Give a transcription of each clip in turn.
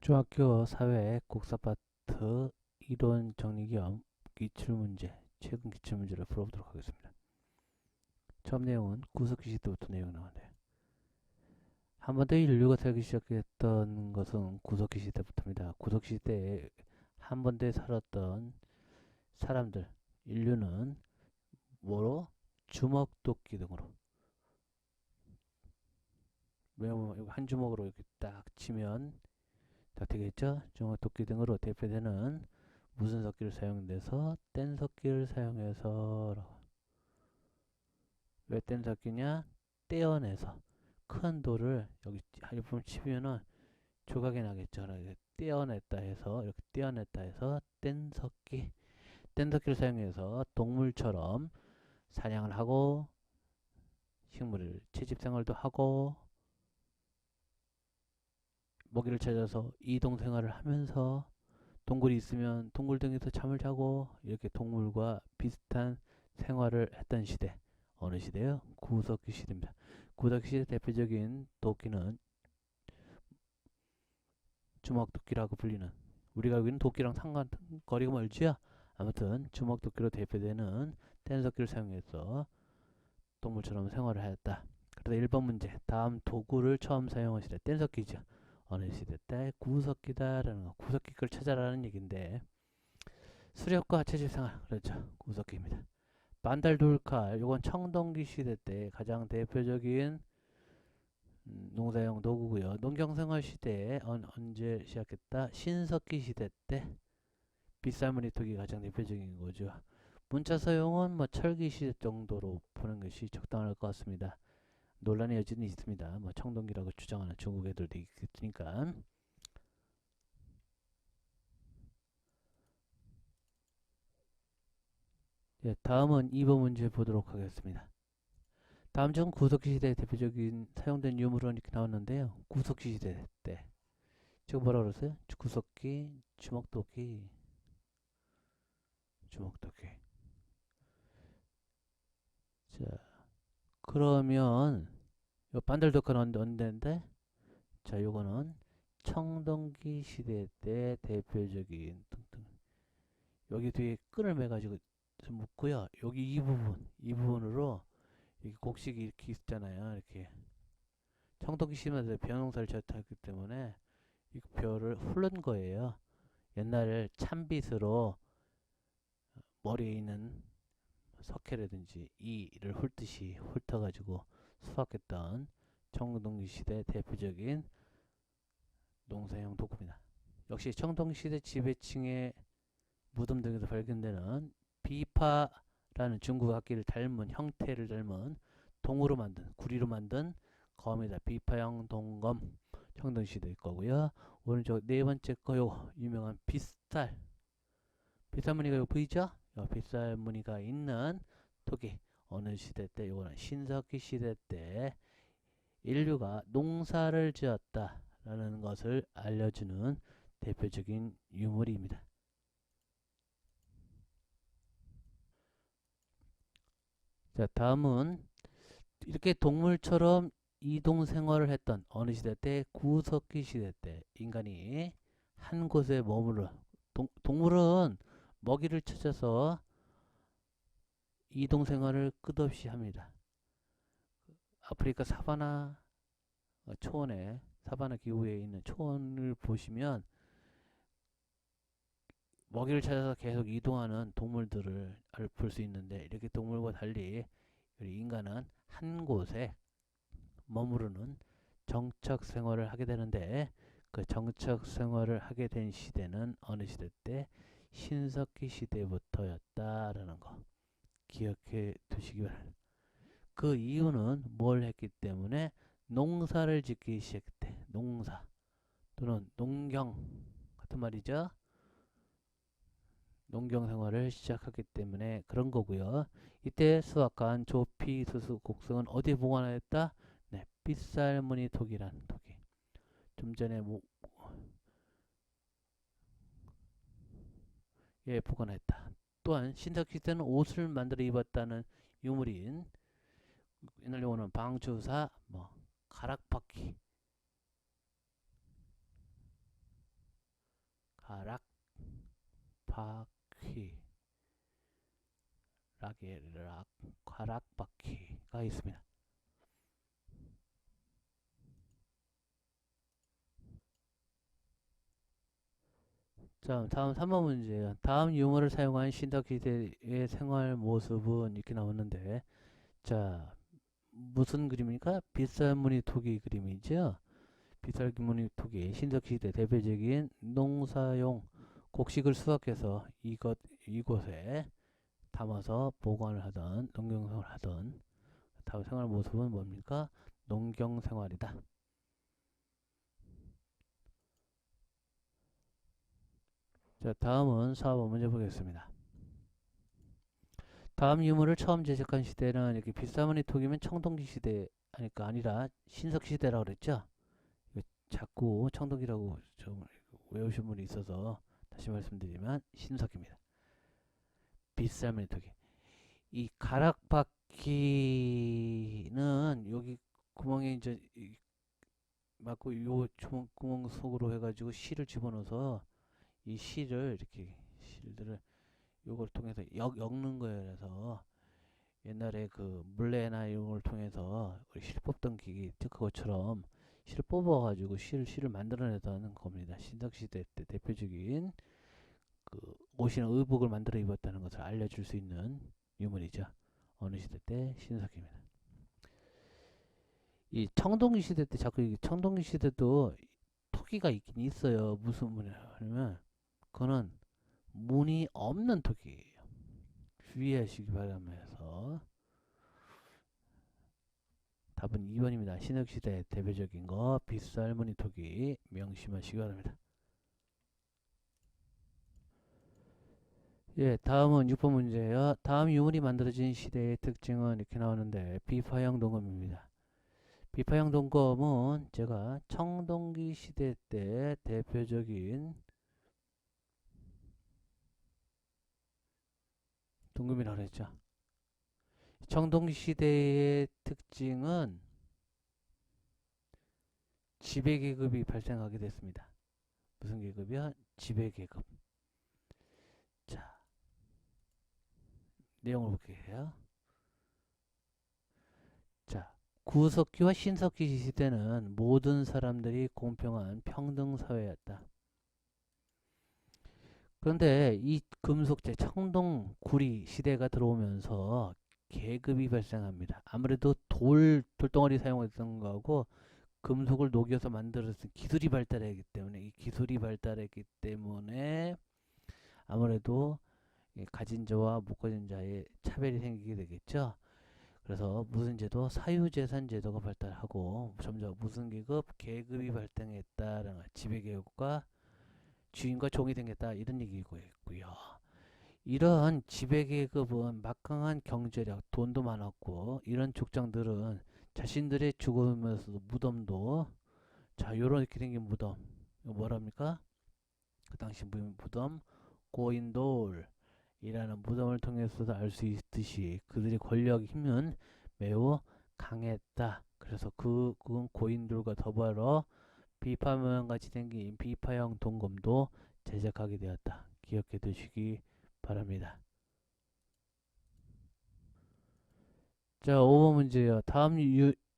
중학교 사회 국사파트 이론 정리 겸 기출문제, 최근 기출문제를 풀어보도록 하겠습니다. 처음 내용은 구석기 시대부터 내용 나오네요. 한 번 더 인류가 살기 시작했던 것은 구석기 시대부터입니다. 구석기 시대에 한 번 더 살았던 사람들, 인류는 뭐로? 주먹도끼 등으로. 왜냐면 한 주먹으로 이렇게 딱 치면 딱 되겠죠? 주먹도끼 등으로 대표되는 무슨 석기를 사용돼서 뗀석기를 사용해서 왜 뗀석기냐? 떼어내서 큰 돌을 여기 일품 치면은 조각이 나겠죠. 이렇게 떼어냈다 해서 이렇게 떼어냈다 해서 뗀석기 뗀석기를 사용해서 동물처럼 사냥을 하고 식물을 채집 생활도 하고 먹이를 찾아서 이동 생활을 하면서 동굴이 있으면 동굴 등에서 잠을 자고 이렇게 동물과 비슷한 생활을 했던 시대. 어느 시대요? 구석기 시대입니다. 구석기 시대 대표적인 도끼는 주먹도끼라고 불리는, 우리가 알고 있는 도끼랑 상관 거리가 멀지요? 아무튼 주먹도끼로 대표되는 뗀석기를 사용해서 동물처럼 생활을 하였다. 그래서 1번 문제, 다음 도구를 처음 사용한 시대 뗀석기죠. 어느 시대 때? 구석기다라는 거. 구석기 걸 찾아라는 얘기인데 수렵과 채집 생활, 그렇죠. 구석기입니다. 반달 돌칼, 요건 청동기 시대 때 가장 대표적인 농사용 도구고요. 농경생활 시대에 언제 시작했다? 신석기 시대 때 빗살무늬 토기 가장 대표적인 거죠. 문자 사용은 뭐 철기 시대 정도로 보는 것이 적당할 것 같습니다. 논란의 여지는 있습니다. 뭐 청동기라고 주장하는 중국 애들도 있으니까. 예, 다음은 2번 문제 보도록 하겠습니다. 다음 중 구석기 시대의 대표적인 사용된 유물은 이렇게 나왔는데요. 구석기 시대 때 지금 뭐라 그랬어요? 구석기, 주먹도끼, 주먹도끼. 자, 그러면 요 반달도카는 언제인데? 자, 요거는 청동기 시대 때 대표적인 등등. 여기 뒤에 끈을 매가지고 좀 묶고요. 여기 이 부분으로 이렇게 곡식이 이렇게 있잖아요. 이렇게 청동기 시대에 벼농사를 졌기 때문에 이 벼를 훑는 거예요. 옛날에 찬빗으로 머리에 있는 석회라든지 이를 훑듯이 훑어가지고 수확했던 청동기 시대 대표적인 농사용 도구입니다. 역시 청동기 시대 지배층의 무덤 등에서 발견되는 비파라는 중국 악기를 닮은 형태를 닮은 동으로 만든 구리로 만든 검이다. 비파형 동검 청동시대 거고요. 오른쪽 네 번째 거요 유명한 빗살 빗살무늬가 요 보이죠? 요 빗살무늬가 있는 토기 어느 시대 때? 요거는 신석기 시대 때 인류가 농사를 지었다라는 것을 알려주는 대표적인 유물입니다. 자, 다음은 이렇게 동물처럼 이동 생활을 했던 어느 시대 때? 구석기 시대 때 인간이 한 곳에 머물러 동물은 먹이를 찾아서 이동 생활을 끝없이 합니다. 아프리카 사바나 초원에 사바나 기후에 있는 초원을 보시면 먹이를 찾아서 계속 이동하는 동물들을 볼 수 있는데 이렇게 동물과 달리 우리 인간은 한 곳에 머무르는 정착 생활을 하게 되는데 그 정착 생활을 하게 된 시대는 어느 시대 때? 신석기 시대부터였다라는 거 기억해 두시기 바랍니다. 그 이유는 뭘 했기 때문에 농사를 짓기 시작했대. 농사 또는 농경 같은 말이죠. 농경 생활을 시작하기 때문에 그런 거고요. 이때 수확한 조피, 수수, 곡성은 어디에 보관하였다? 네, 빗살무늬 토기란 토기. 좀 전에 예, 보관했다. 또한 신석기 때는 옷을 만들어 입었다는 유물인 옛날 용어는 방주사, 뭐 가락바퀴 가락바퀴, 가락바퀴가 있습니다. 자, 다음 3번 문제예요. 다음 유머를 사용한 신석시대의 생활 모습은 이렇게 나왔는데, 자, 무슨 그림입니까? 빗살무늬 토기 그림이죠. 빗살무늬 토기, 신석시대 대표적인 농사용 곡식을 수확해서 이곳에 담아서 보관을 하던, 농경생활을 하던, 다음 생활 모습은 뭡니까? 농경생활이다. 자, 다음은 4번 문제 보겠습니다. 다음 유물을 처음 제작한 시대는 이렇게 빗사무늬 토기면 청동기 시대 아니라 신석 시대라고 그랬죠. 자꾸 청동기라고 좀 외우신 분이 있어서 다시 말씀드리면 신석입니다. 빗사무늬 토기. 이 가락바퀴는 여기 구멍에 이제 맞고 요 구멍 속으로 해가지고 실을 집어넣어서 이 실을 이렇게 실들을 요걸 통해서 엮는 거예요. 그래서 옛날에 그 물레나 이런 걸 통해서 우리 실 뽑던 기계 그것처럼 실을 뽑아가지고 실을 만들어내던 겁니다. 신석시대 때 대표적인 그 옷이나 의복을 만들어 입었다는 것을 알려줄 수 있는 유물이죠. 어느 시대 때 신석입니다. 이 청동기 시대 때 자꾸 청동기 시대도 토기가 있긴 있어요. 무슨 문이냐면 그거는 문이 없는 토기예요. 주의하시기 바라면서 답은 2번입니다. 신석시대 대표적인 거 빗살무늬 토기 명심하시기 바랍니다. 예, 다음은 6번 문제예요. 다음 유물이 만들어진 시대의 특징은 이렇게 나오는데 비파형 동검입니다. 비파형 동검은 제가 청동기 시대 때 대표적인 동검이라고 그랬죠. 청동기 시대의 특징은 지배계급이 발생하게 됐습니다. 무슨 계급이요? 지배계급. 자, 내용을 볼게요. 자, 구석기와 신석기 시대는 모든 사람들이 공평한 평등 사회였다. 그런데 이 금속재 청동 구리 시대가 들어오면서 계급이 발생합니다. 아무래도 돌덩어리 사용했던 거하고 금속을 녹여서 만들었던 기술이 발달했기 때문에 이 기술이 발달했기 때문에 아무래도 가진 자와 못 가진 자의 차별이 생기게 되겠죠. 그래서 무슨 제도? 사유재산 제도가 발달하고 점점 무슨 계급이 발생했다라는 지배계급과 주인과 종이 생겼다 이런 얘기고 있고요. 이러한 지배계급은 막강한 경제력, 돈도 많았고 이런 족장들은 자신들의 죽으면서도 무덤도 자 요렇게 생긴 무덤 이거 뭐랍니까? 그 당시 무덤 고인돌이라는 무덤을 통해서도 알 수 있듯이 그들의 권력 힘은 매우 강했다. 그래서 그건 고인돌과 더불어 비파모형 같이 생긴 비파형 동검도 제작하게 되었다. 기억해 두시기 바랍니다. 자, 5번 문제요. 다음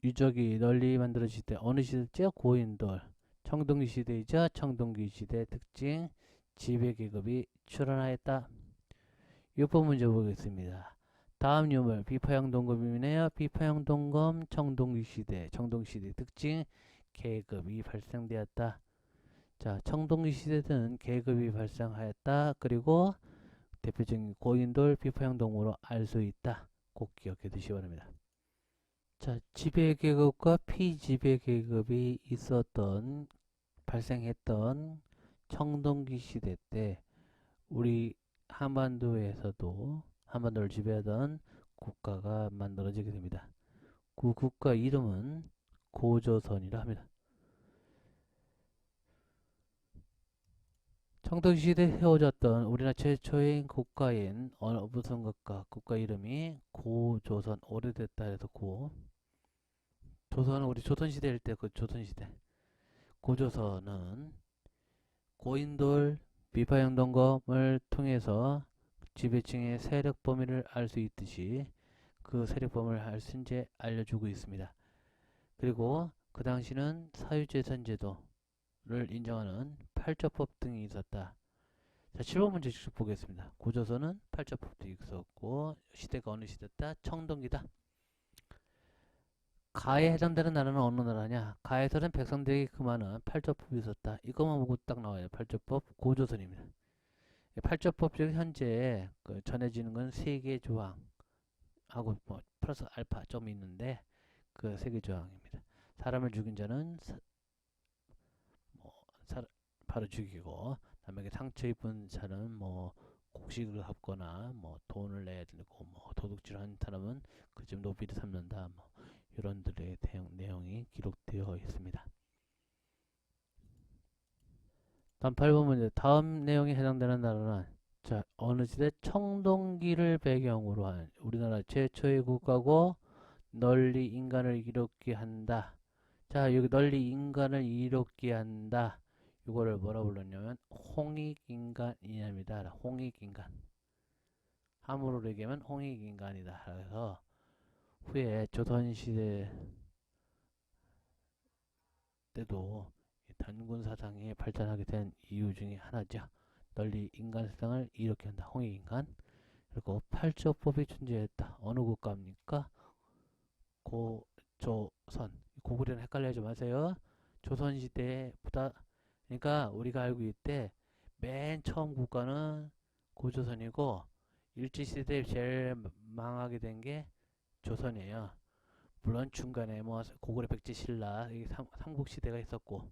유적이 널리 만들어질 때 어느 시대죠? 고인돌. 청동기 시대이자 청동기 시대 특징 지배계급이 출현하였다. 6번 문제 보겠습니다. 다음 유물 비파형 동검이네요. 비파형 동검 청동기 시대 특징 계급이 발생되었다. 자, 청동기 시대는 계급이 발생하였다. 그리고 대표적인 고인돌 비파형 동물로 알 수 있다. 꼭 기억해 두시기 바랍니다. 자, 지배계급과 피지배계급이 발생했던 청동기 시대 때 우리 한반도를 지배하던 국가가 만들어지게 됩니다. 그 국가 이름은 고조선이라 합니다. 청동시대에 세워졌던 우리나라 최초의 국가인 무슨 국가 이름이 고조선 오래됐다 해서 조선은 우리 조선시대일 때 그 조선시대 고조선은 고인돌 비파형 점검을 통해서 지배층의 세력 범위를 알 수 있듯이 그 세력 범위를 이제 알려주고 있습니다. 그리고 그 당시는 사유재산 제도를 인정하는 팔조법 등이 있었다. 자, 7번 문제 직접 보겠습니다. 고조선은 팔조법도 있었고 시대가 어느 시대다? 청동기다. 가에 해당되는 나라는 어느 나라냐? 가에서는 백성들에게 금하는 팔조법이 있었다. 이것만 보고 딱 나와요. 팔조법 고조선입니다. 팔조법 중 현재 전해지는 건 세 개 조항하고 뭐 플러스 알파 점이 있는데 그 세 개 조항입니다. 사람을 죽인 자는 뭐 바로 죽이고, 남에게 상처 입은 자는 뭐 곡식을 갚거나 뭐 돈을 내야 되고, 뭐 도둑질한 사람은 그 집 노비를 삼는다. 뭐 이런들의 내용이 기록되어 있습니다. 다음 8번 문제. 다음 내용에 해당되는 나라는 자, 어느 시대 청동기를 배경으로 한 우리나라 최초의 국가고 널리 인간을 이롭게 한다. 자, 여기 널리 인간을 이롭게 한다. 이거를 뭐라 불렀냐면 홍익인간이냐입니다. 홍익인간. 함으로 얘기하면 홍익인간이다. 그래서 후에 조선시대 때도 단군 사상이 발전하게 된 이유 중에 하나죠. 널리 인간 세상을 이롭게 한다. 홍익인간. 그리고 팔조법이 존재했다. 어느 국가입니까? 고조선. 고구려는 헷갈려하지 마세요. 조선시대보다, 그러니까 우리가 알고 있대 맨 처음 국가는 고조선이고 일제시대 제일 망하게 된 게 조선이에요. 물론 중간에 뭐 고구려 백제 신라 삼국시대가 있었고,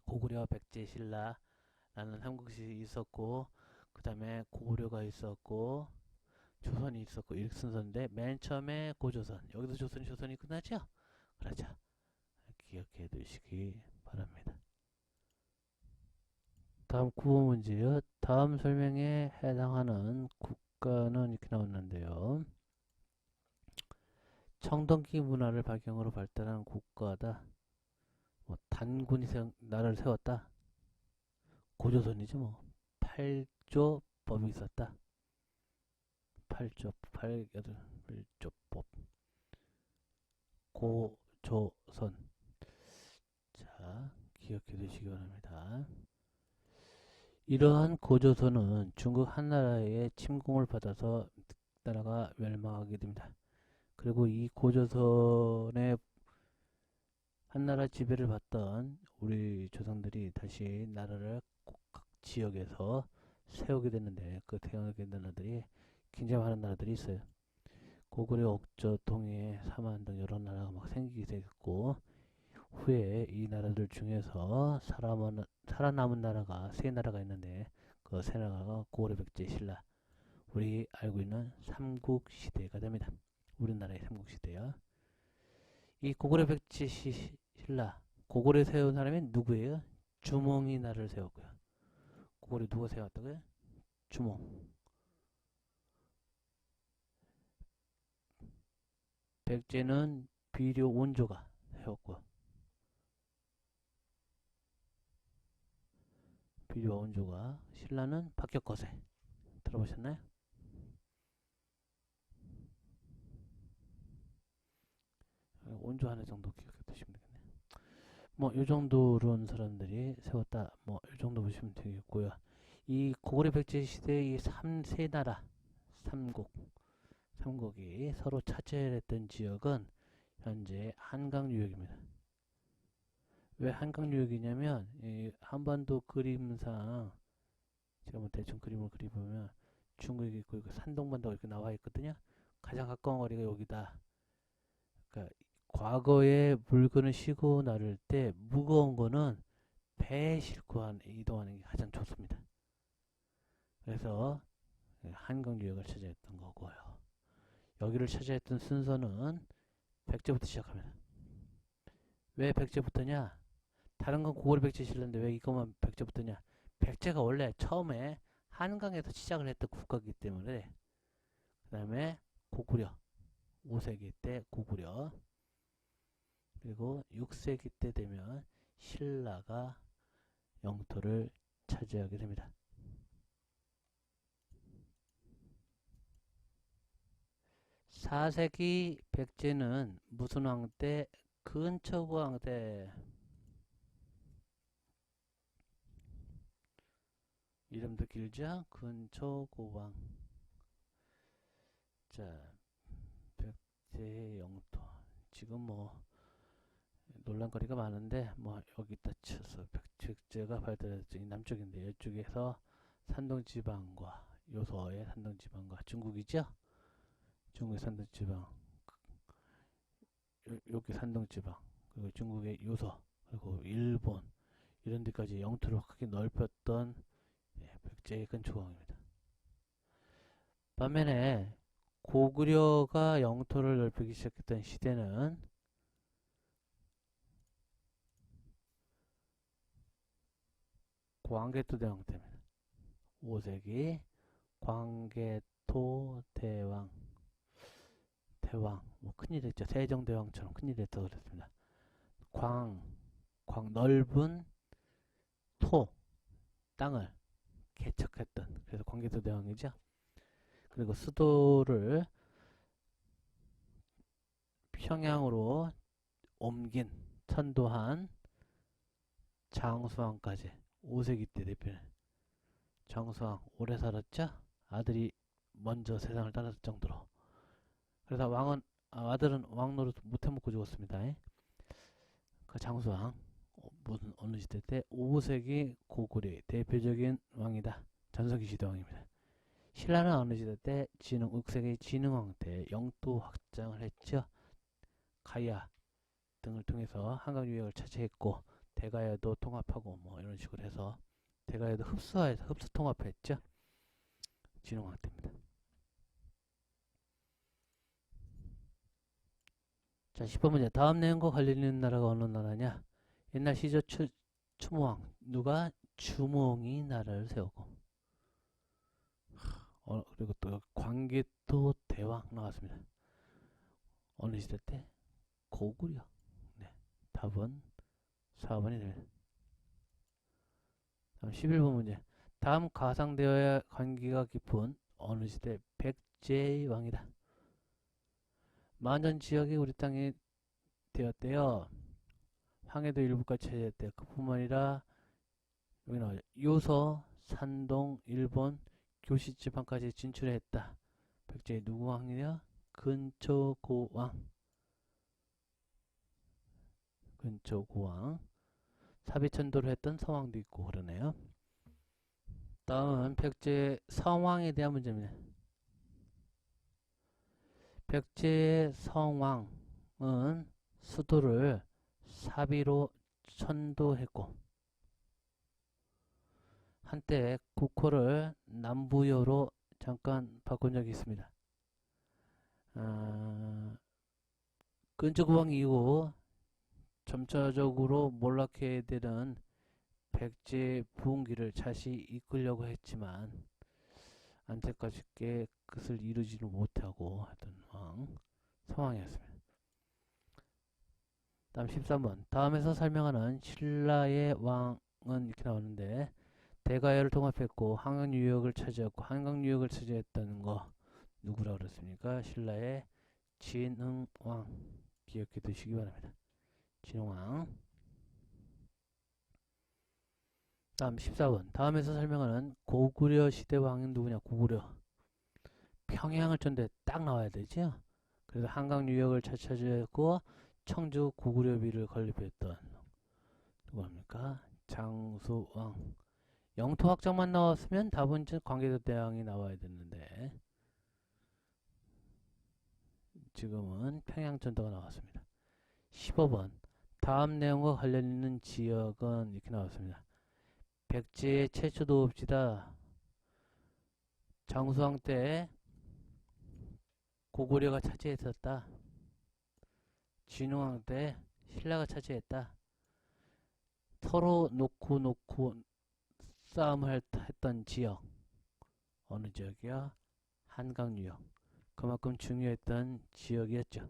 고구려 백제 신라라는 삼국시 있었고, 그 다음에 고구려가 있었고 조선이 있었고, 이렇게 순서인데 맨 처음에 고조선, 여기서 조선이 끝나죠. 그렇죠. 기억해 두시기 바랍니다. 다음 9번 문제요. 다음 설명에 해당하는 국가는 이렇게 나왔는데요. 청동기 문화를 배경으로 발달한 국가다. 뭐 단군이 나라를 세웠다. 고조선이죠 뭐. 8조 법이 있었다. 8조, 8조법. 고조선. 자, 기억해 두시기 바랍니다. 이러한 고조선은 중국 한나라의 침공을 받아서 나라가 멸망하게 됩니다. 그리고 이 고조선의 한나라 지배를 받던 우리 조상들이 다시 나라를 각 지역에서 세우게 됐는데, 그 세우게 된 나라들이 굉장히 많은 나라들이 있어요. 고구려, 옥저, 동해, 사만 등 여러 나라가 막 생기게 됐고, 후에 이 나라들 중에서 살아남은 나라가 세 나라가 있는데, 그 세 나라가 고구려, 백제, 신라, 우리 알고 있는 삼국시대가 됩니다. 우리나라의 삼국시대야. 이 고구려, 백제, 신라, 고구려 세운 사람이 누구예요? 주몽이 나라를 세웠고요. 고구려 누가 세웠다고요? 주몽. 백제는 비료 원조가 세웠고, 비료 원조가, 신라는 박격거세. 들어보셨나요? 원조 하나 정도 기억해 두시면 되겠네요. 뭐, 요 정도로는 사람들이 세웠다. 뭐, 요 정도 보시면 되겠고요. 이 고구려 백제 시대의 이 세 나라, 삼국이 서로 차지했던 지역은 현재 한강유역입니다. 왜 한강유역이냐면, 이 한반도 그림상, 제가 뭐 대충 그림을 그려보면 중국이 있고 산동반도가 이렇게 나와 있거든요. 가장 가까운 거리가 여기다. 그러니까 과거에 물건을 싣고 나를 때 무거운 거는 배에 싣고 이동하는 게 가장 좋습니다. 그래서 한강유역을 차지했던 거고요. 여기를 차지했던 순서는 백제부터 시작합니다. 왜 백제부터냐? 다른 건 고구려 백제 신라인데 왜 이것만 백제부터냐? 백제가 원래 처음에 한강에서 시작을 했던 국가이기 때문에. 그 다음에 고구려, 5세기 때 고구려, 그리고 6세기 때 되면 신라가 영토를 차지하게 됩니다. 4세기 백제는 무슨 왕 때? 근초고 왕 때. 이름도 길죠? 근초고 왕. 자, 백제의 영토. 지금 뭐 논란거리가 많은데 뭐 여기다 쳐서 백제가 발달했더니 남쪽인데 이쪽에서 산동지방과 요서의 산동지방과 중국이죠? 중국의 산동지방, 여기 산동지방, 그리고 중국의 요서, 그리고 일본 이런 데까지 영토를 크게 넓혔던 백제의 근초왕입니다. 반면에 고구려가 영토를 넓히기 시작했던 시대는 광개토대왕 때입니다. 5세기 광개토 대왕. 대왕, 뭐 큰일 했죠. 세종대왕처럼 큰일 했다 그랬습니다. 넓은 토, 땅을 개척했던, 그래서 광개토대왕이죠. 그리고 수도를 평양으로 옮긴, 천도한 장수왕까지 5세기 때 대표는 장수왕 오래 살았죠. 아들이 먼저 세상을 떠났을 정도로. 그래서 아들은 왕 노릇 못해 먹고 죽었습니다. 그 장수왕 무슨 어느 시대 때 5세기 고구려의 대표적인 왕이다. 전성기 시대 왕입니다. 신라는 어느 시대 때 6세기 진흥왕 때 영토 확장을 했죠. 가야 등을 통해서 한강 유역을 차지했고 대가야도 통합하고 뭐 이런 식으로 해서 대가야도 흡수 통합했죠. 진흥왕 때입니다. 자, 10번 문제. 다음 내용과 관련 있는 나라가 어느 나라냐? 옛날 시조 추모왕. 누가? 주몽이 나라를 세우고. 그리고 또 광개토 대왕 나왔습니다. 어느 시대 때? 고구려. 네. 답은 4번이 됩니다. 다음 11번 문제. 다음 가상대와의 관계가 깊은 어느 시대? 백제의 왕이다. 만전 지역이 우리 땅이 되었대요. 황해도 일부가 차지했대요. 그뿐만 아니라 여기 나와요. 요서, 산동, 일본, 교시 지방까지 진출했다. 백제의 누구 왕이냐? 근초고왕. 근초고왕. 사비천도를 했던 성왕도 있고 그러네요. 다음은 백제의 성왕에 대한 문제입니다. 백제의 성왕은 수도를 사비로 천도했고 한때 국호를 남부여로 잠깐 바꾼 적이 있습니다. 근초고왕 이후 점차적으로 몰락해 되는 백제 부흥기를 다시 이끌려고 했지만 안타깝게 그것을 이루지는 못하고 하던 상황이었습니다. 다음 13번. 다음에서 설명하는 신라의 왕은 이렇게 나오는데 대가야를 통합했고 한강 유역을 차지했고 한강 유역을 차지했다는 거 누구라 그랬습니까? 신라의 진흥왕. 기억해 두시기 바랍니다. 진흥왕. 다음 14번. 다음에서 설명하는 고구려 시대 왕은 누구냐? 고구려. 평양을 전대 딱 나와야 되죠. 그래서 한강 유역을 차지했고 청주 고구려비를 건립했던 누구합니까? 장수왕. 영토 확장만 나왔으면 답은 광개토 대왕이 나와야 됐는데 지금은 평양전도가 나왔습니다. 15번. 다음 내용과 관련 있는 지역은 이렇게 나왔습니다. 백제의 최초 도읍지다. 장수왕 때 고구려가 차지했었다. 진흥왕 때 신라가 차지했다. 서로 놓고 싸움을 했던 지역. 어느 지역이야? 한강 유역. 그만큼 중요했던 지역이었죠.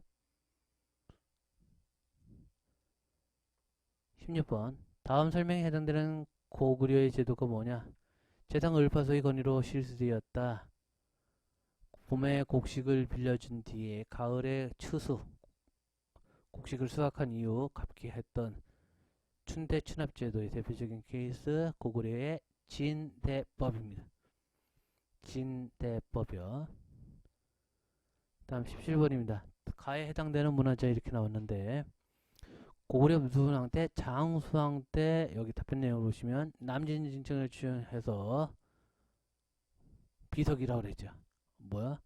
16번. 다음 설명에 해당되는 고구려의 제도가 뭐냐? 재상 을파소의 건의로 실시되었다. 봄에 곡식을 빌려준 뒤에 가을에 추수, 곡식을 수확한 이후 갚게 했던 춘대 추납제도의 대표적인 케이스 고구려의 진대법입니다. 진대법이요. 다음 17번입니다. 가에 해당되는 문화재 이렇게 나왔는데 고구려 무순왕 때, 장수왕 때 여기 답변 내용을 보시면 남진징청을 주장해서 비석이라고 그랬죠. 뭐야?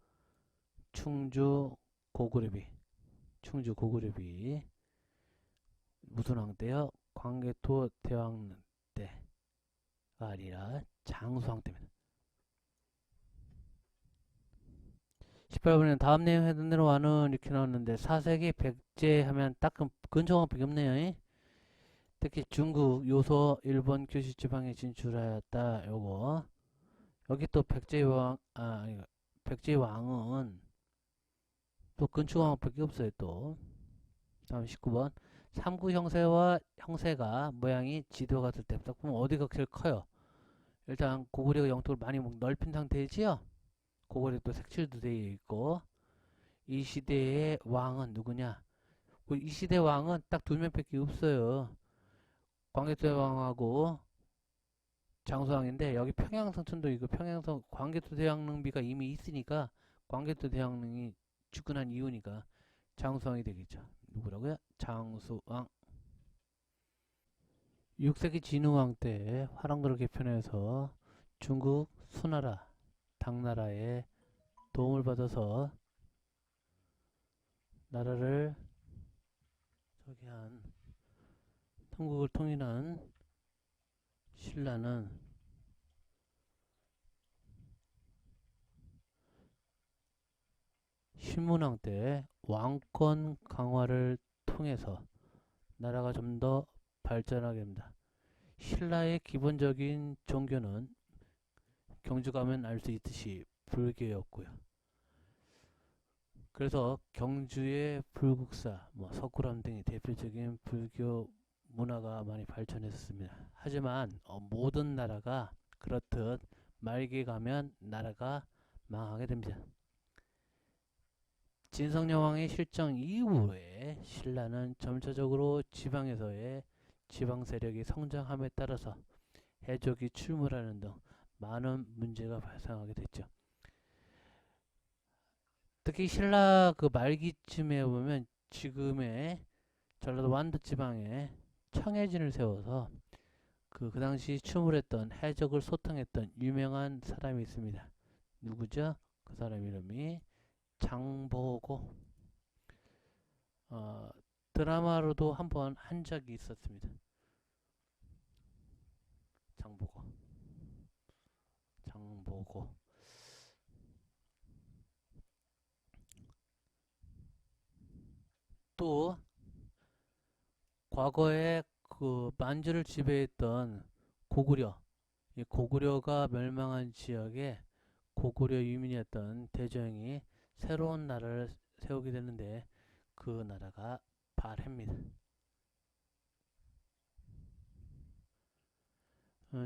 충주 고구려비. 충주 고구려비. 무순왕 때요. 광개토 대왕 때가 아니라 장수왕 때입니다. 18번에는 다음 내용 해당 대로 와는 이렇게 나왔는데 4세기 백제 하면 딱 근초왕밖에 없네요. 특히 중국, 요소, 일본 규시 지방에 진출하였다. 요거 여기 또 백제왕 백제왕은 또 근초왕밖에 없어요. 또 다음 19번 삼구 형세와 형세가 모양이 지도가 될 때 딱 보면 어디가 제일 커요? 일단 고구려 영토를 많이 넓힌 상태이지요. 고구려 또 색칠도 되어 있고 이 시대의 왕은 누구냐? 이 시대 왕은 딱 두 명밖에 없어요. 광개토대왕하고 장수왕인데 여기 평양성천도 있고 평양성 광개토대왕릉비가 이미 있으니까 광개토대왕릉이 주권한 이유니까 장수왕이 되겠죠. 누구라고요? 장수왕. 6세기 진우왕 때 화랑도를 개편해서 중국 수나라 당나라의 도움을 받아서 나라를 저기 한 삼국을 통일한 신라는 신문왕 때 왕권 강화를 통해서 나라가 좀 더 발전하게 됩니다. 신라의 기본적인 종교는 경주 가면 알 수 있듯이 불교였고요. 그래서 경주의 불국사, 석굴암 등이 대표적인 불교 문화가 많이 발전했습니다. 하지만 모든 나라가 그렇듯 말기에 가면 나라가 망하게 됩니다. 진성여왕의 실정 이후에 신라는 점차적으로 지방에서의 지방 세력이 성장함에 따라서 해적이 출몰하는 등 많은 문제가 발생하게 됐죠. 특히 신라 그 말기쯤에 보면 지금의 전라도 완도 지방에 청해진을 세워서 그 당시 출몰했던 해적을 소탕했던 유명한 사람이 있습니다. 누구죠? 그 사람 이름이 장보고. 드라마로도 한번 한 적이 있었습니다. 장보고. 또 과거에 그 만주를 지배했던 고구려, 이 고구려가 멸망한 지역에 고구려 유민이었던 대저형이 새로운 나라를 세우게 되는데 그 나라가 발해입니다.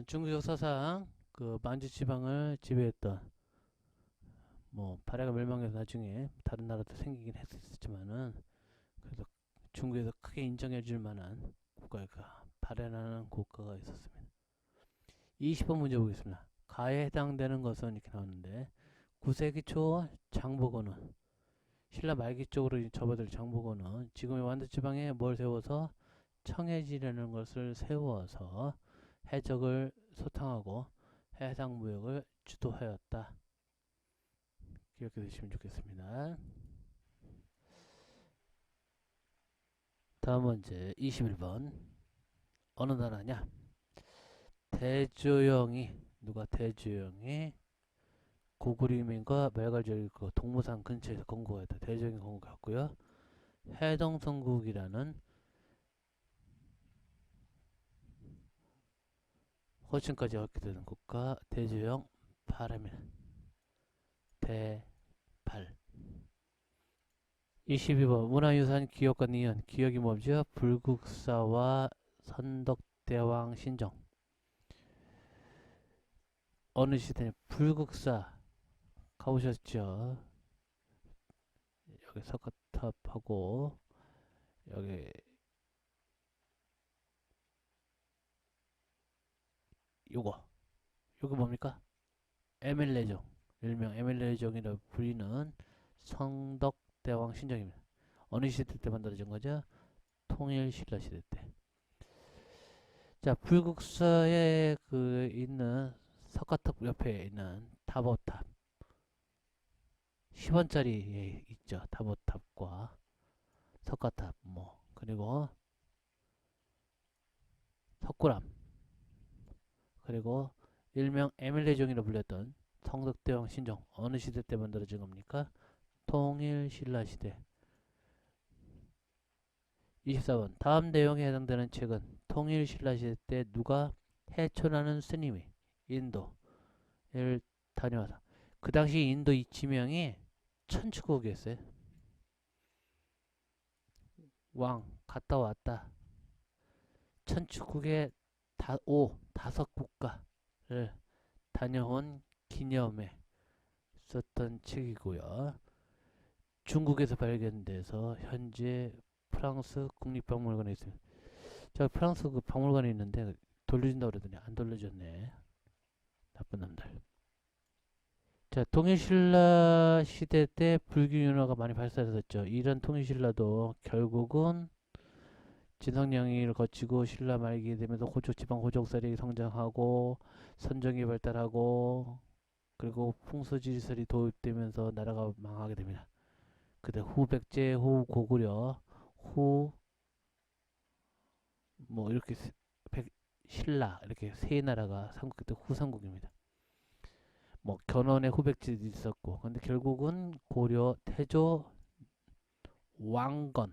중국 역사상 그 만주 지방을 지배했던 발해가 멸망해서 나중에 다른 나라도 생기긴 했었지만은 그래도 중국에서 크게 인정해줄 만한 국가가 발해라는 국가가 있었습니다. 20번 문제 보겠습니다. 가에 해당되는 것은 이렇게 나오는데 9세기 초 장보고는 신라 말기 쪽으로 접어들 장보고는 지금의 완도 지방에 뭘 세워서 청해지라는 것을 세워서 해적을 소탕하고 해상 무역을 주도하였다. 기억해 두시면 좋겠습니다. 다음 문제 21번 어느 나라냐? 대조영이 고구려민과 말갈지역 그 동무산 근처에서 건국했다. 대조영이 건국했고요. 해동성국이라는 호칭까지 얻게 되는 국가 대조영 발해입니다. 대발. 22번 문화유산 기억과 니은. 기억이 뭐죠? 불국사와 선덕대왕 신정. 어느 시대냐? 불국사 가보셨죠? 여기 석가탑하고 여기 요거 뭡니까? 에밀레종, 일명 에밀레종이라 불리는 성덕대왕 신정입니다. 어느 시대 때 만들어진 거죠? 통일신라 시대 때. 자, 불국사에 그 있는 석가탑 옆에 있는 타보탑 10원짜리 있죠. 타보탑과 석가탑 뭐 그리고 석굴암 그리고 일명 에밀레종이라 불렸던 성덕대왕 신정 어느 시대 때 만들어진 겁니까? 통일신라 시대. 24번 다음 내용에 해당되는 책은 통일신라 시대 때 누가 해초라는 스님이 인도를 다녀와서 그 당시 인도 이치명이 천주국이었어요. 왕 갔다 왔다. 천주국의 다섯 국가를 다녀온 기념에 썼던 책이고요. 중국에서 발견돼서 현재 프랑스 국립박물관에 있습니다. 저 프랑스 그 박물관에 있는데 돌려준다고 그러더니 안 돌려줬네. 나쁜 놈들. 자, 통일신라 시대 때 불교윤화가 많이 발달했었죠. 이런 통일신라도 결국은 진성령이를 거치고 신라 말기에 되면서 지방 호족 세력이 성장하고 선정이 발달하고 그리고 풍수지리설이 도입되면서 나라가 망하게 됩니다. 그때 후백제, 후 고구려, 후 뭐 이렇게 신라 이렇게 세 나라가 삼국 때 후삼국입니다. 뭐 견훤의 후백제도 있었고, 근데 결국은 고려, 태조, 왕건,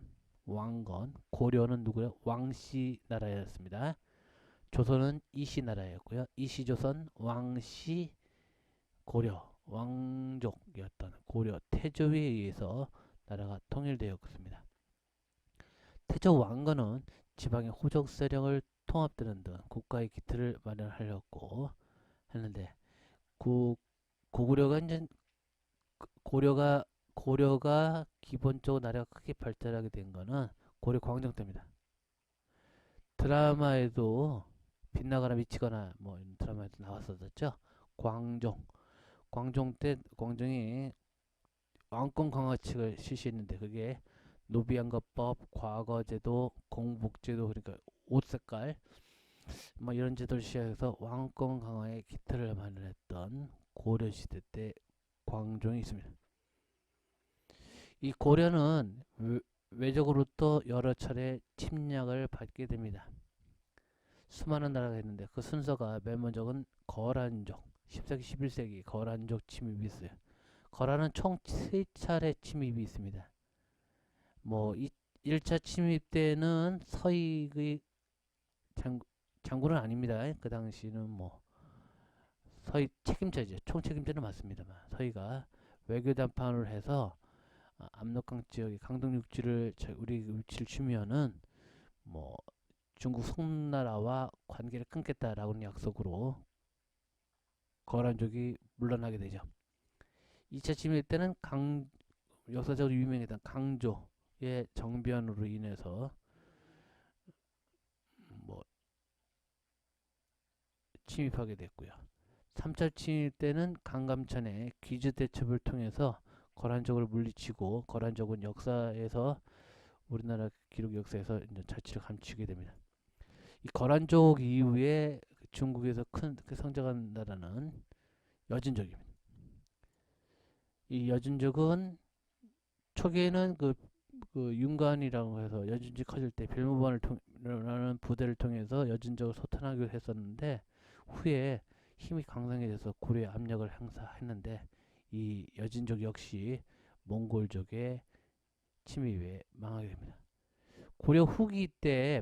고려는 누구요? 왕씨 나라였습니다. 조선은 이씨 나라였고요. 이씨 조선, 왕씨 고려, 왕족이었던 고려 태조에 의해서 나라가 통일되었습니다. 태조 왕건은 지방의 호족 세력을 통합되는 등 국가의 기틀을 마련하려고 했는데 고구려가 이제 고려가 기본적으로 나라가 크게 발달하게 된 거는 고려 광종 때입니다. 드라마에도 빛나거나 미치거나 뭐 이런 드라마에도 나왔었죠. 광종 때 광종이 왕권 강화책을 실시했는데 그게 노비양거법, 과거제도, 공복제도 그러니까 옷 색깔 뭐 이런 제도를 시작해서 왕권 강화의 기틀을 마련했던 고려시대 때 광종이 있습니다. 이 고려는 외적으로 또 여러 차례 침략을 받게 됩니다. 수많은 나라가 있는데 그 순서가 맨 먼저는 거란족 10세기 11세기 거란족 침입이 있어요. 거란은 총 3차례 침입이 있습니다. 뭐 1차 침입 때는 서익의 장군은 아닙니다. 그 당시는 뭐 서익 책임자죠. 총책임자는 맞습니다만 서익가 외교 담판을 해서 압록강 지역의 강동 육지를 우리 위치를 주면은 뭐 중국 송나라와 관계를 끊겠다라는 약속으로 거란족이 물러나게 되죠. 2차 침입 때는 역사적으로 유명했던 강조의 정변으로 인해서 뭐 침입하게 됐고요. 3차 침입 때는 강감천의 귀주대첩을 통해서 거란족을 물리치고 거란족은 역사에서 우리나라 기록 역사에서 이제 자취를 감추게 됩니다. 이 거란족 이후에 중국에서 큰 성장한 나라는 여진족입니다. 이 여진족은 초기에는 그 윤관이라고 해서 여진족이 커질 때 별무반을 부대를 통해서 여진족을 소탕하기로 했었는데 후에 힘이 강성해져서 고려에 압력을 행사했는데 이 여진족 역시 몽골족의 침입에 망하게 됩니다. 고려 후기 때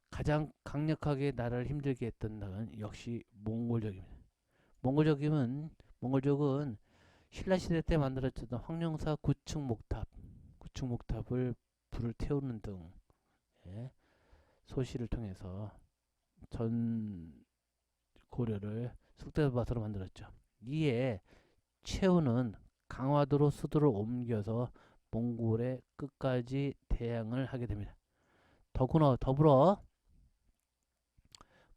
가장 강력하게 나라를 힘들게 했던 나라는 역시 몽골족입니다. 몽골족은 신라시대 때 만들어졌던 황룡사 구축목탑을 불을 태우는 등 소시를 통해서 전 고려를 쑥대밭으로 만들었죠. 이에 최후는 강화도로 수도를 옮겨서 몽골의 끝까지 대항을 하게 됩니다. 더불어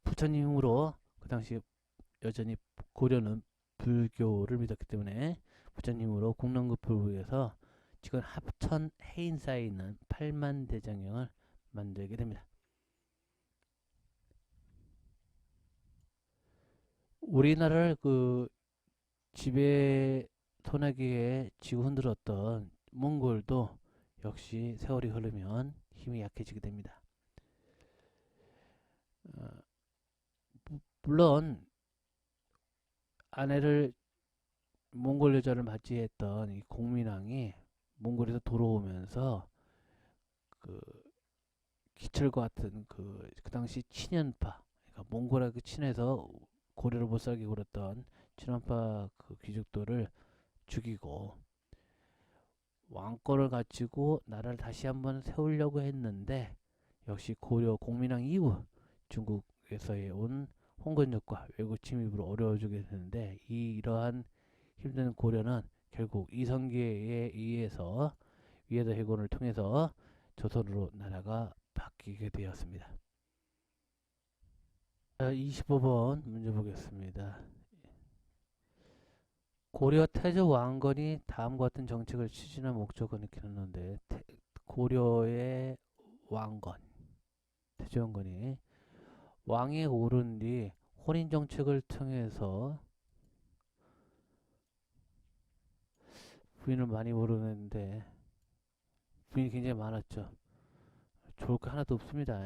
부처님 힘으로 그 당시 여전히 고려는 불교를 믿었기 때문에 부처님으로 국론급부를 위해서 지금 합천 해인사에 있는 8만 대장경을 만들게 됩니다. 우리나라를 그 지배 소나기에 지고 흔들었던 몽골도 역시 세월이 흐르면 힘이 약해지게 됩니다. 어, 물론 아내를 몽골 여자를 맞이했던 이 공민왕이 몽골에서 돌아오면서 그 기철과 같은 그 당시 친연파, 그러니까 몽골하고 친해서 고려를 못 살게 굴었던 친연파 그 귀족들을 죽이고 왕권을 가지고 나라를 다시 한번 세우려고 했는데 역시 고려 공민왕 이후 중국에서의 온 홍건적과 외국 침입으로 어려워지게 되는데 이러한 힘든 고려는 결국 이성계에 의해서 위에도 해군을 통해서 조선으로 나라가 바뀌게 되었습니다. 25번 문제 보겠습니다. 고려 태조 왕건이 다음과 같은 정책을 추진한 목적은 이렇게 넣는데 고려의 왕건 태조 왕건이 왕에 오른 뒤 혼인 정책을 통해서 부인을 많이 모르는데 부인이 굉장히 많았죠. 좋을 거 하나도 없습니다.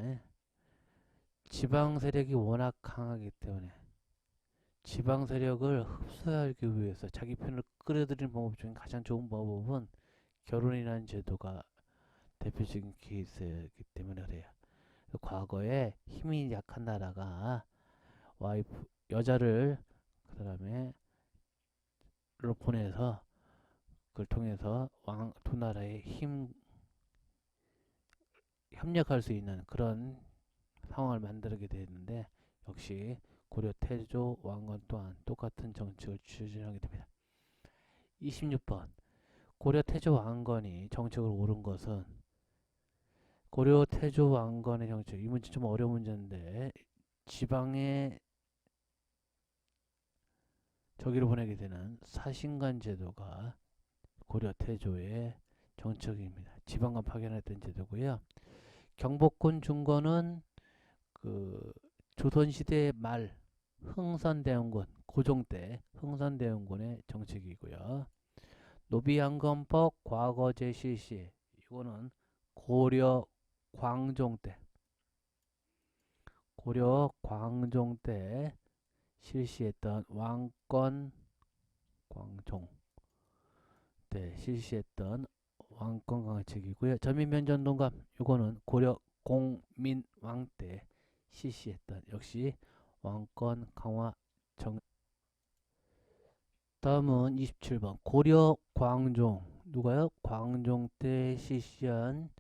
지방 세력이 워낙 강하기 때문에 지방 세력을 흡수하기 위해서 자기 편을 끌어들이는 방법 중에 가장 좋은 방법은 결혼이라는 제도가 대표적인 케이스이기 때문에 그래요. 과거에 힘이 약한 나라가 와이프 여자를 그 다음에 로 보내서 그걸 통해서 두 나라의 힘 협력할 수 있는 그런 상황을 만들게 되는데 역시 고려 태조 왕건 또한 똑같은 정책을 추진하게 됩니다. 26번 고려 태조 왕건이 정책을 옳은 것은 고려 태조 왕건의 정책 이 문제 좀 어려운 문제인데 지방에 저기를 보내게 되는 사신관 제도가 고려 태조의 정책입니다. 지방간 파견했던 제도고요. 경복궁 중건은 그 조선시대 말 흥선대원군 고종 때 흥선대원군의 정책이고요. 노비양건법 과거제 실시 이거는 고려 광종 때 실시했던 왕권 광종 때 실시했던 왕권 강화책이고요. 전민면전동감 이거는 고려 공민왕 때 실시했던 역시 왕권 강화 정. 다음은 27번 고려 광종 누가요? 광종 때 실시한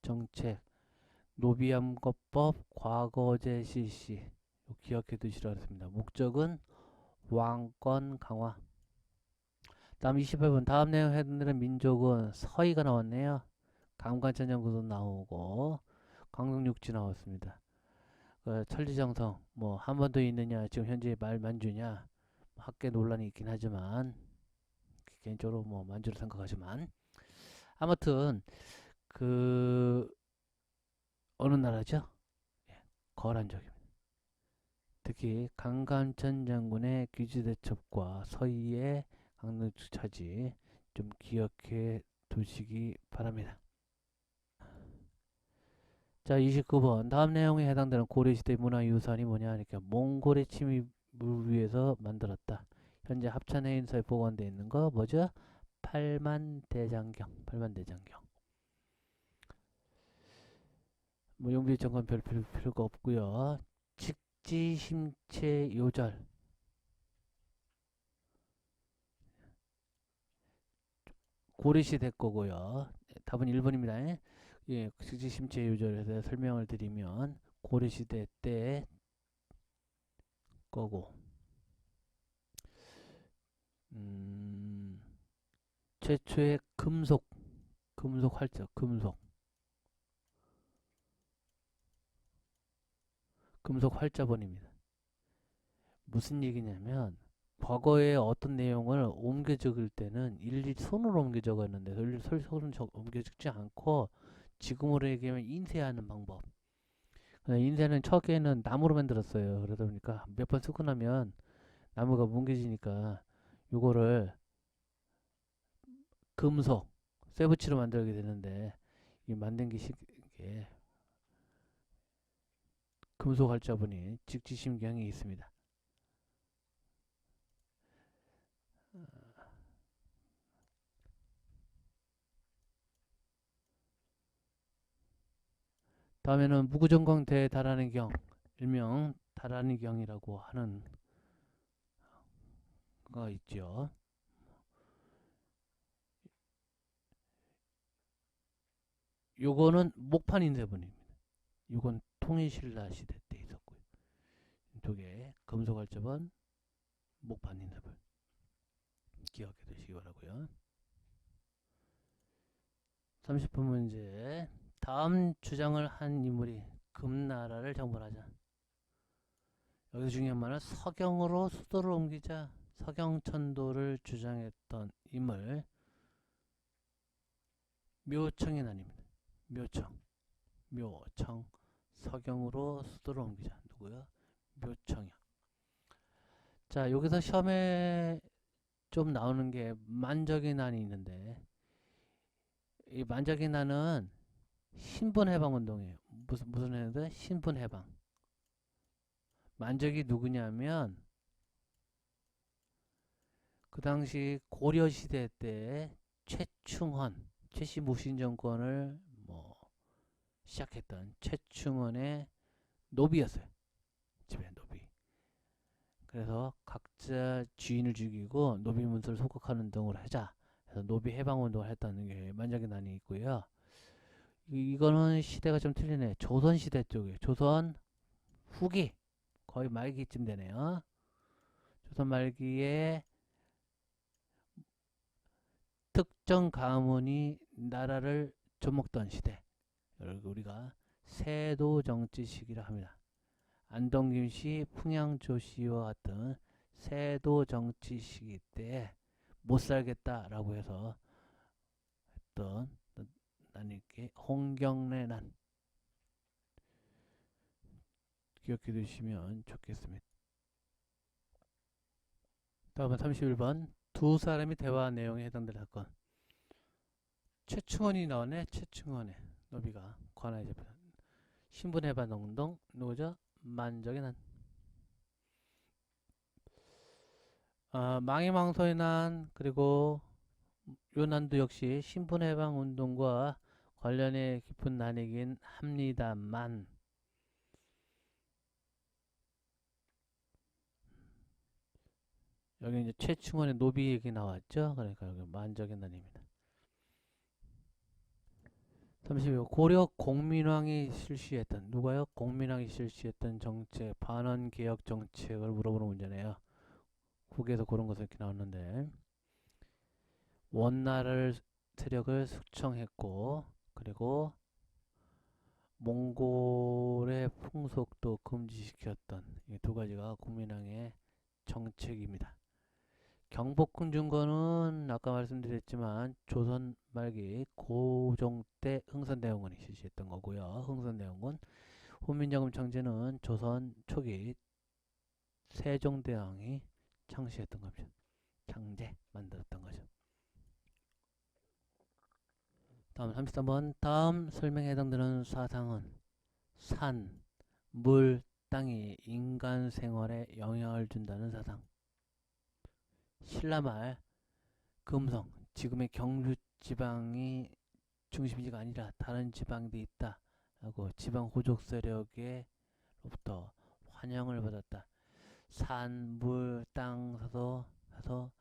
정책 노비암거법 과거제 실시 기억해 두시라 했습니다. 목적은 왕권 강화. 다음 28번 다음 내용 해당되는 민족은 서희가 나왔네요. 감관천연구도 나오고 광동육지 나왔습니다. 천리정성 뭐 한 번 더 있느냐 지금 현재 말 만주냐 학계 논란이 있긴 하지만 개인적으로 뭐 만주를 생각하지만 아무튼 그 어느 나라죠? 예, 거란족입니다. 특히 강감천 장군의 귀지대첩과 서희의 강릉 차지 좀 기억해 두시기 바랍니다. 자, 29번 다음 내용에 해당되는 고려시대 문화유산이 뭐냐 하니까 몽골의 침입을 위해서 만들었다. 현재 합천해인사에 보관되어 있는 거 뭐죠? 팔만대장경. 뭐 용비 점검 별 필요가 없고요. 직지심체 요절. 고려시대 거고요. 답은 1번입니다. 예, 직지심체 요절에서 설명을 드리면 고려시대 때 거고 최초의 금속 활자, 금속 활자본입니다. 무슨 얘기냐면 과거에 어떤 내용을 옮겨 적을 때는 일일이 손으로 옮겨 적었는데 손으로 옮겨 적지 않고 지금으로 얘기하면 인쇄하는 방법. 인쇄는 초기에는 나무로 만들었어요. 그러다 보니까 몇 번 쓰고 나면 나무가 뭉개지니까 요거를 금속, 쇠붙이로 만들게 되는데 이 만든 게 이게 금속 활자본이 직지심경이 있습니다. 다음에는 무구정광 대다라는 경, 일명 다라니 경이라고 하는 거 있죠. 요거는 목판 인쇄본입니다. 요건 통일신라 시대 때 있었고요. 두 개, 금속 활자본, 목판 인쇄본 기억해 두시기 바라고요. 30분 문제. 다음 주장을 한 인물이 금나라를 정벌하자. 여기서 중요한 말은 서경으로 수도를 옮기자 서경천도를 주장했던 인물 묘청의 난입니다. 묘청 서경으로 수도를 옮기자. 누구요? 묘청이요. 자, 여기서 시험에 좀 나오는 게 만적의 난이 있는데 이 만적의 난은 신분해방운동이에요. 무슨 해인데 신분해방. 만적이 누구냐면 그 당시 고려시대 때 최충헌, 최씨 무신 정권을 시작했던 최충헌의 노비였어요. 집의 노비. 그래서 각자 주인을 죽이고 노비 문서를 소각하는 운동을 하자. 그래서 노비 해방 운동을 했다는 게 만적의 난이 있고요. 이거는 시대가 좀 틀리네. 조선 시대 쪽이에요. 조선 후기 거의 말기쯤 되네요. 조선 말기에 특정 가문이 나라를 좀먹던 시대. 우리가 세도 정치 시기라 합니다. 안동김 씨, 풍양조 씨와 같은 세도 정치 시기 때 못 살겠다라고 해서 했던 난이게 홍경래 난 기억해 두시면 좋겠습니다. 다음은 31번 두 사람이 대화한 내용에 해당될 사건. 최충원이 나오네. 최충원의 노비가 관하에 잡혀 신분해방 운동 누구죠? 만적의 난. 망해망소의 난 그리고 요 난도 역시 신분해방 운동과 관련해 깊은 난이긴 합니다만 여기 이제 최충원의 노비 얘기 나왔죠. 그러니까 여기 만적의 난입니다. 32번 고려 공민왕이 실시했던 누가요? 공민왕이 실시했던 정책 반원개혁 정책을 물어보는 문제네요. 국에서 그런 것을 이렇게 나왔는데 원나라를 세력을 숙청했고 그리고 몽골의 풍속도 금지시켰던 이 두 가지가 국민왕의 정책입니다. 경복궁중건은 아까 말씀드렸지만 조선 말기 고종 때 흥선대원군이 실시했던 거고요. 흥선대원군 훈민정음 창제는 조선 초기 세종대왕이 창시했던 겁니다. 창제 만들었던 거죠. 다음 33번 다음 설명에 해당되는 사상은 산, 물, 땅이 인간 생활에 영향을 준다는 사상. 신라말 금성 지금의 경주 지방이 중심지가 아니라 다른 지방도 있다 라고 지방 호족 세력에로부터 환영을 받았다. 산, 물, 땅 해서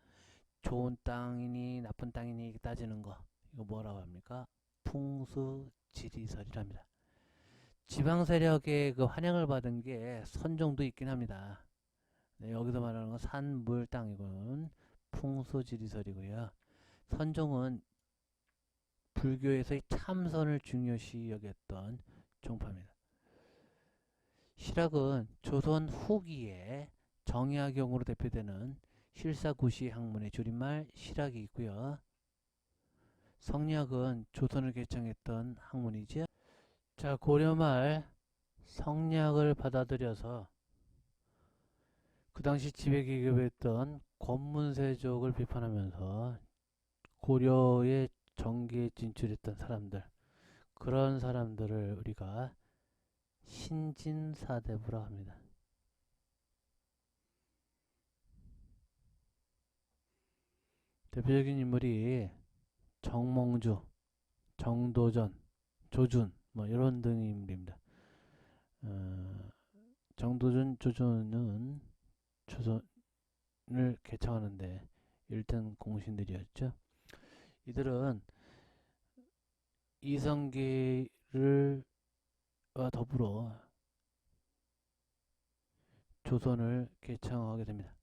좋은 땅이니 나쁜 땅이니 따지는 거 이거 뭐라고 합니까? 풍수지리설이랍니다. 지방 세력의 그 환영을 받은 게 선종도 있긴 합니다. 네, 여기서 말하는 건 산, 물, 땅 이건 풍수지리설이고요. 선종은 불교에서의 참선을 중요시 여겼던 종파입니다. 실학은 조선 후기에 정약용으로 대표되는 실사구시 학문의 줄임말 실학이 있고요. 성리학은 조선을 개창했던 학문이죠. 자, 고려말 성리학을 받아들여서 그 당시 지배계급이었던 권문세족을 비판하면서 고려의 정계에 진출했던 사람들, 그런 사람들을 우리가 신진사대부라 합니다. 대표적인 인물이 정몽주, 정도전, 조준 뭐 이런 등의 인물입니다. 정도전, 조준은 조선을 개창하는데 일등 공신들이었죠. 이들은 이성계를 더불어 조선을 개창하게 됩니다.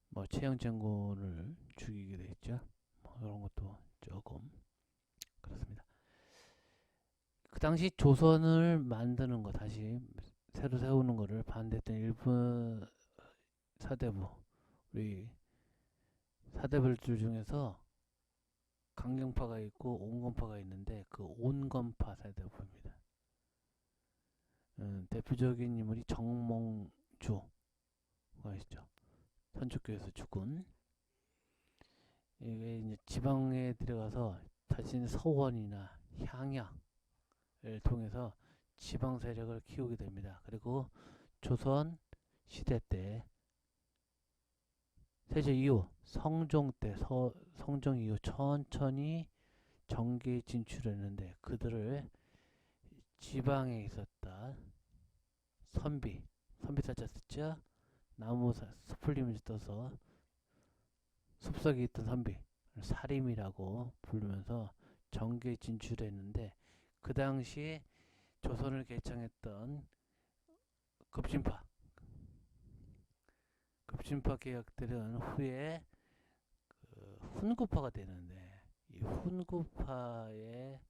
뭐 최영천군을 죽이게 되겠죠. 뭐 이런 것도 조금 그렇습니다. 그 당시 조선을 만드는 거, 다시 새로 세우는 거를 반대했던 일본 사대부, 우리 사대부들 중에서 강경파가 있고 온건파가 있는데 그 온건파 사대부입니다. 대표적인 인물이 정몽주가 있죠. 선축교에서 죽은. 이게 이제 지방에 들어가서 자신의 서원이나 향약을 통해서 지방 세력을 키우게 됩니다. 그리고 조선 시대 때 세조 이후 성종 때 성종 이후 천천히 정계에 진출했는데 그들을 지방에 있었다 선비사자 쓰죠. 나무 스플림을 떠서 숲속에 있던 선비 사림이라고 부르면서 정계에 진출했는데 그 당시에 조선을 개창했던 급진파 개혁들은 후에 훈구파가 되는데 이 훈구파에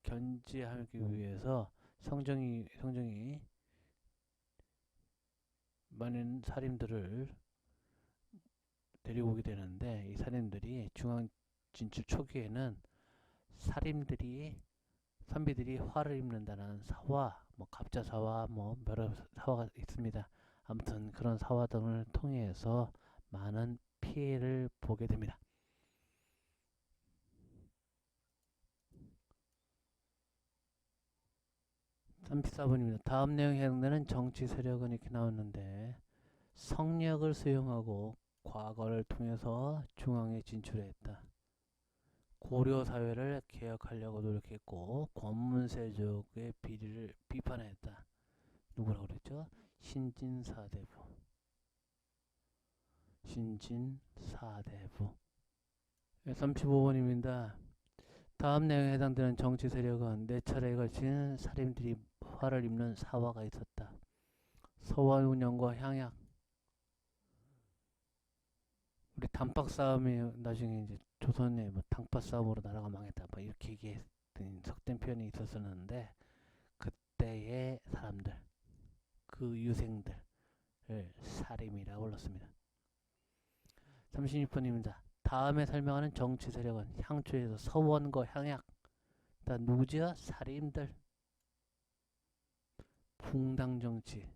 견제하기 위해서 성종이 많은 살인들을 데리고 오게 되는데 이 살인들이 중앙 진출 초기에는 선비들이 화를 입는다는 사화, 뭐 갑자사화, 뭐 여러 사화가 있습니다. 아무튼 그런 사화 등을 통해서 많은 피해를 보게 됩니다. 34번입니다. 다음 내용에 해당되는 정치 세력은 이렇게 나왔는데 성력을 수용하고 과거를 통해서 중앙에 진출했다. 고려 사회를 개혁하려고 노력했고 권문세족의 비리를 비판했다. 누구라고 그랬죠? 신진사대부. 신진사대부. 35번입니다. 다음 내용에 해당되는 정치 세력은 네 차례에 걸친 살인들이 화를 입는 사화가 있었다. 서원 운영과 향약. 우리 단박 싸움이 나중에 이제 조선의 뭐 당파 싸움으로 나라가 망했다. 뭐 이렇게 얘기했던 속된 표현이 있었었는데 그때의 사람들, 그 유생들을 사림이라고 불렀습니다. 36번입니다. 다음에 설명하는 정치 세력은 향초에서 서원과 향약. 다 누구죠? 사림들. 붕당 정치.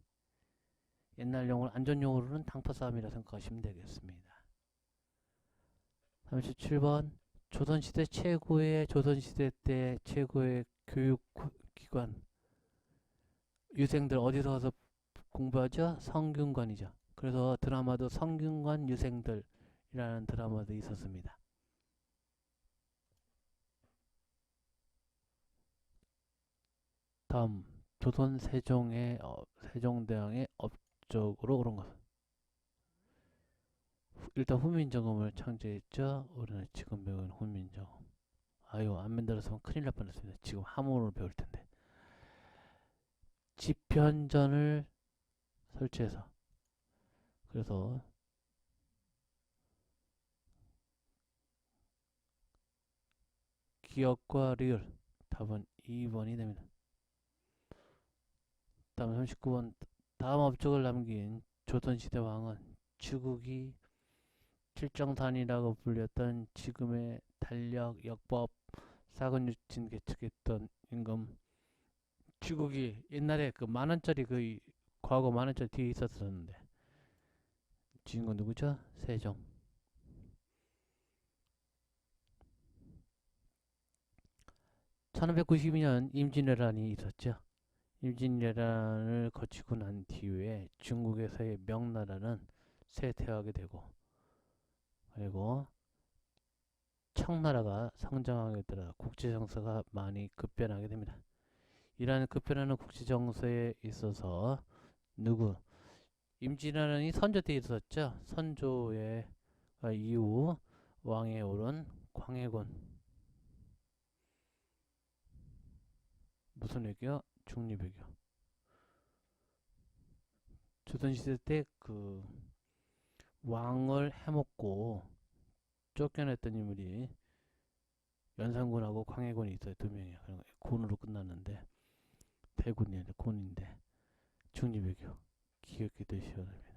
옛날 용어로 안전 용어로는 당파 싸움이라 생각하시면 되겠습니다. 37번 조선시대 때 최고의 교육기관 유생들 어디서 가서 공부하죠? 성균관이죠. 그래서 드라마도 성균관 유생들이라는 드라마도 있었습니다. 다음 조선 세종대왕의 업적으로 옳은 것은 일단 훈민정음을 창제했죠. 우리는 지금 배우는 훈민정음. 아유, 안 만들었으면 큰일 날 뻔했습니다. 지금 함으로 배울 텐데. 집현전을 설치해서, 그래서 기역과 리을. 답은 2번이 됩니다. 다음 39번. 다음 업적을 남긴 조선시대 왕은 주국이 칠정산이라고 불렸던 지금의 달력, 역법, 사근유친 개척했던 임금. 주국이 옛날에 그 만원짜리 그 과거 만원짜리 뒤에 있었었는데 주인공 누구죠? 세종. 1592년 임진왜란이 있었죠. 임진왜란을 거치고 난 뒤에 중국에서의 명나라는 쇠퇴하게 되고, 그리고 청나라가 성장하게 되다 국제 정세가 많이 급변하게 됩니다. 이러한 급변하는 국제 정세에 있어서 누구? 임진왜란이 선조 때 있었죠. 선조의 이후 왕에 오른 광해군. 무슨 외교? 중립외교. 조선시대 때 그 왕을 해먹고 쫓겨냈던 인물이 연산군하고 광해군이 있어요. 두 명이야. 군으로 끝났는데 대군이 아니라 군인데 중립외교 기억해 두시기 바랍니다.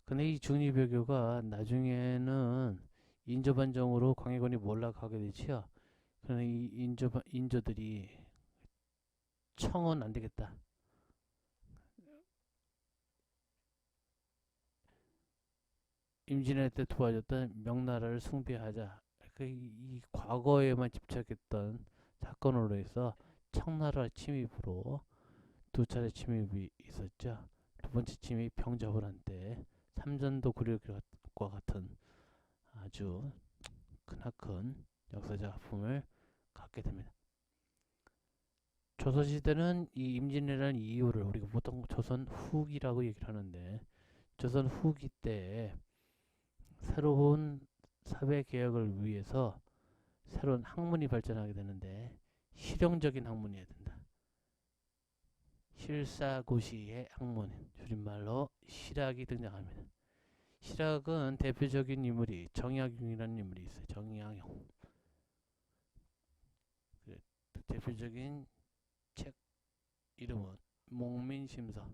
근데 이 중립외교가 나중에는 인조반정으로 광해군이 몰락하게 되지요. 그러나 이 인조들이 청은 안 되겠다. 임진왜란 때 도와줬던 명나라를 숭배하자. 이 과거에만 집착했던 사건으로 해서 청나라 침입으로 두 차례 침입이 있었죠. 두 번째 침입 병자호란 때 삼전도 구력과 같은 아주 크나큰 역사적 아픔을 갖게 됩니다. 조선시대는 이 임진왜란 이후를 우리가 보통 조선 후기라고 얘기를 하는데, 조선 후기 때 새로운 사회 개혁을 위해서 새로운 학문이 발전하게 되는데 실용적인 학문이어야 된다. 실사고시의 학문, 줄임말로 실학이 등장합니다. 실학은 대표적인 인물이 정약용이라는 인물이 있어요. 정약용. 대표적인 책 이름은 목민심서.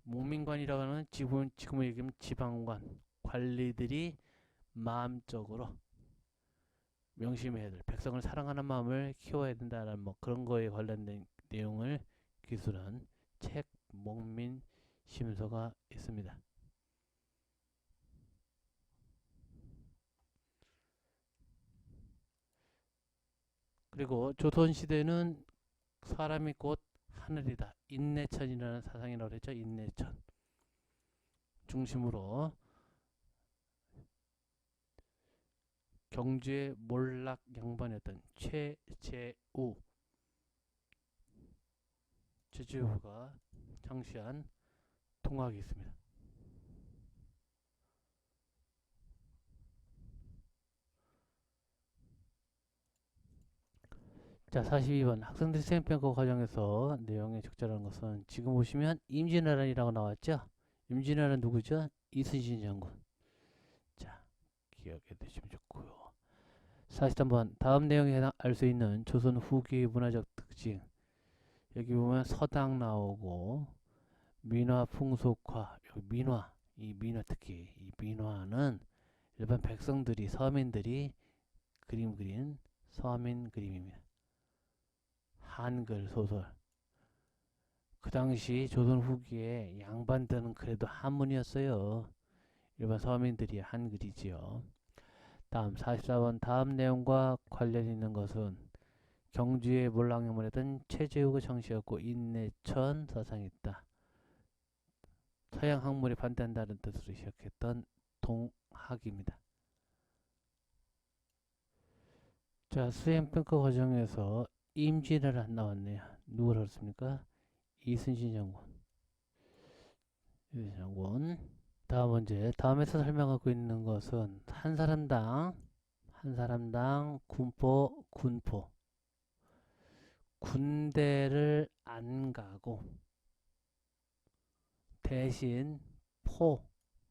목민관이라고 하는 지금을 얘기하면 지방관, 관리들이 마음적으로 명심해야 될, 백성을 사랑하는 마음을 키워야 된다는 뭐 그런 거에 관련된 내용을 기술한 책 목민심서가 있습니다. 그리고 조선시대는 사람이 곧 하늘이다. 인내천이라는 사상이라고 했죠. 인내천 중심으로 경주의 몰락 양반이었던 최재우가 창시한 통학이 있습니다. 자, 42번. 학생들 수행평가 과정에서 내용에 적절한 것은 지금 보시면 임진왜란이라고 나왔죠? 임진왜란 누구죠? 이순신 장군. 자, 기억해 두시면 좋고요. 43번. 다음 내용에 알 수 있는 조선 후기 문화적 특징. 여기 보면 서당 나오고 민화 풍속화. 여기 민화. 이 민화 특히 이 민화는 일반 백성들이 서민들이 그림 그린 서민 그림입니다. 한글 소설. 그 당시 조선 후기에 양반들은 그래도 한문이었어요. 일반 서민들이 한글이지요. 다음 44번. 다음 내용과 관련 있는 것은 경주의 몰락영문했던 최재욱의 정시였고 인내천 사상이 있다. 서양 학문에 반대한다는 뜻으로 시작했던 동학입니다. 자, 수행평가 과정에서 임진왜란 나왔네요. 누구를 알았습니까? 이순신 장군. 이순신 장군. 다음 문제. 다음에서 설명하고 있는 것은 한 사람당 군포. 군대를 안 가고 대신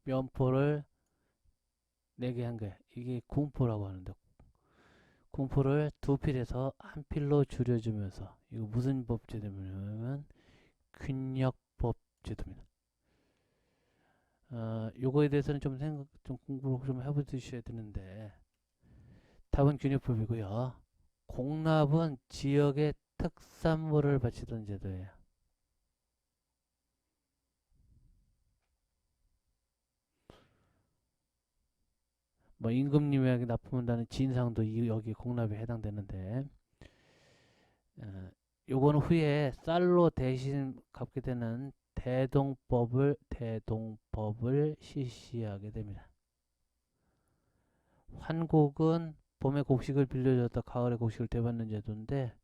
면포를 내게 한 거예요. 이게 군포라고 하는데, 공포를 두 필에서 한 필로 줄여주면서 이거 무슨 법 제도냐면 균역법 제도입니다. 요거에 대해서는 좀 공부를 좀 해보셔야 되는데 답은 균역법이고요. 공납은 지역의 특산물을 바치던 제도예요. 뭐 임금님에게 납품한다는 진상도 여기 공납에 해당되는데 요거는 후에 쌀로 대신 갚게 되는 대동법을 실시하게 됩니다. 환곡은 봄에 곡식을 빌려줬다 가을에 곡식을 되받는 제도인데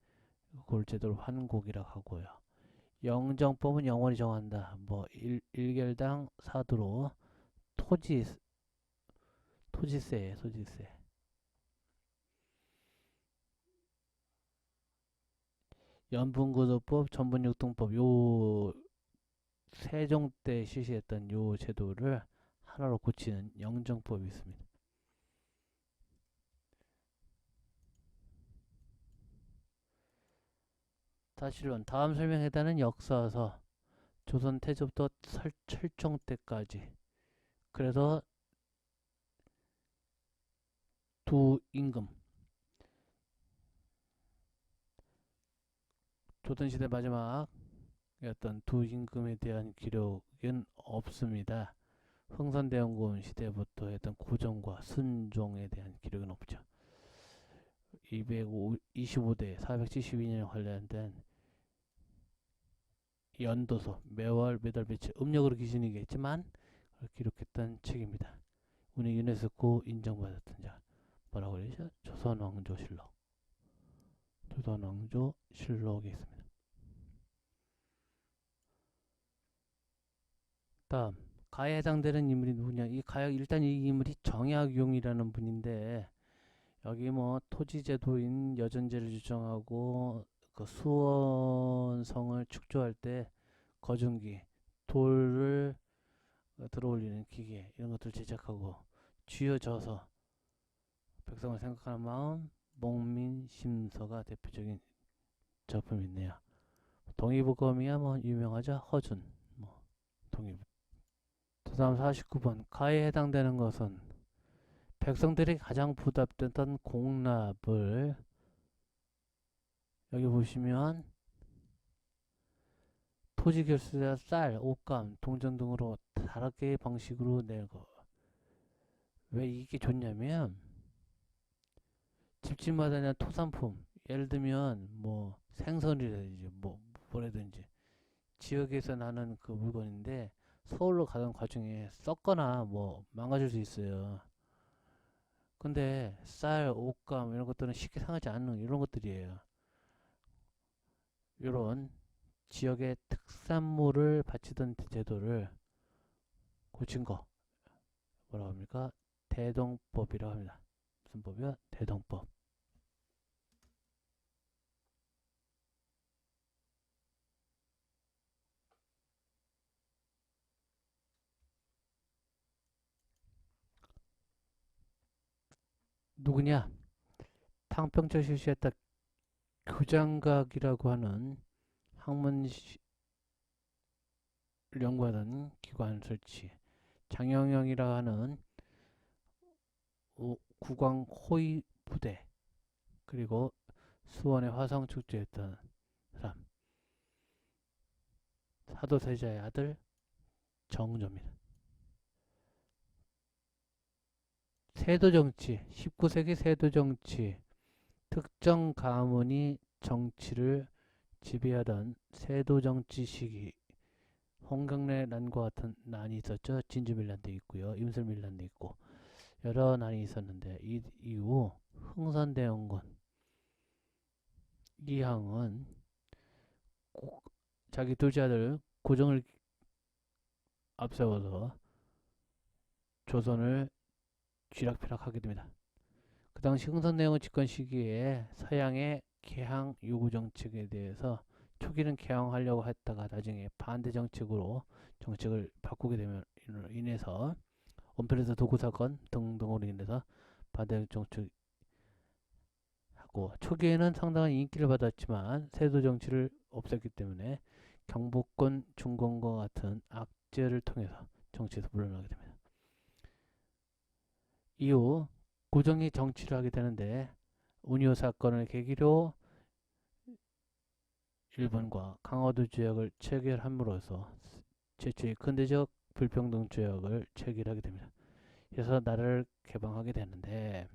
그걸 제도를 환곡이라고 하고요. 영정법은 영원히 정한다. 뭐 일결당 사두로 토지세. 연분고도법, 전분육등법 요 세종 때 실시했던 요 제도를 하나로 고치는 영정법이 있습니다. 사실론 다음 설명에 따른 역사서 조선 태조부터 철종 때까지 그래서 두 임금 조선시대 마지막이었던 두 임금에 대한 기록은 없습니다. 흥선대원군 시대부터 했던 고종과 순종에 대한 기록은 없죠. 225대 472년에 관련된 연도서 매월 매달 며칠 음력으로 기준이겠지만 기록했던 책입니다. 우리 유네스코 인정받았던 자 뭐라고 그러죠? 조선왕조실록이 있습니다. 다음 가에 해당되는 인물이 누구냐? 일단 이 인물이 정약용이라는 분인데 여기 뭐 토지제도인 여전제를 주장하고 그 수원성을 축조할 때 거중기 돌을 들어올리는 기계 이런 것들을 제작하고 쥐어져서 백성을 생각하는 마음 목민심서가 대표적인 작품이 있네요. 동의보검이야 뭐 유명하죠. 허준 뭐 동의보. 다음 49번 가에 해당되는 것은 백성들이 가장 부담됐던 공납을 여기 보시면 토지 결수자 쌀, 옷감, 동전 등으로 다섯 개의 방식으로 내고 왜 이게 좋냐면 집집마다 그냥 토산품 예를 들면 뭐 생선이라든지 뭐라든지 지역에서 나는 그 물건인데 서울로 가던 과정에 썩거나 뭐 망가질 수 있어요. 근데 쌀, 옷감 이런 것들은 쉽게 상하지 않는 이런 것들이에요. 이런 지역의 특산물을 바치던 제도를 고친 거 뭐라고 합니까? 대동법이라고 합니다. 무슨 법이야? 대동법. 누구냐? 탕평철 실시했다 교장각이라고 하는 학문 연구하는 기관 설치, 장영영이라 하는 국왕 호위 부대, 그리고 수원의 화성 축제했던 사람, 사도세자의 아들 정조입니다. 세도정치, 19세기 세도정치, 특정 가문이 정치를 지배하던 세도정치 시기 홍경래 난과 같은 난이 있었죠. 진주밀란도 있고요. 임술밀란도 있고 여러 난이 있었는데 이 이후 흥선대원군 이항은 자기 둘째 아들 고종을 앞세워서 조선을 쥐락펴락하게 됩니다. 그 당시 흥선대원군 집권 시기에 서양의 개항 요구 정책에 대해서 초기는 개항하려고 했다가 나중에 반대 정책을 바꾸게 되면 인해서 온편에서 도구 사건 등등으로 인해서 반대 정책 받았고 초기에는 상당한 인기를 받았지만 세도 정치를 없앴기 때문에 경복권, 중공과 같은 악재를 통해서 정치에서 물러나게 됩니다. 이후 고종이 정치를 하게 되는데 운요 사건을 계기로 일본과 강화도 조약을 체결함으로써 최초의 근대적 불평등 조약을 체결하게 됩니다. 그래서 나라를 개방하게 되는데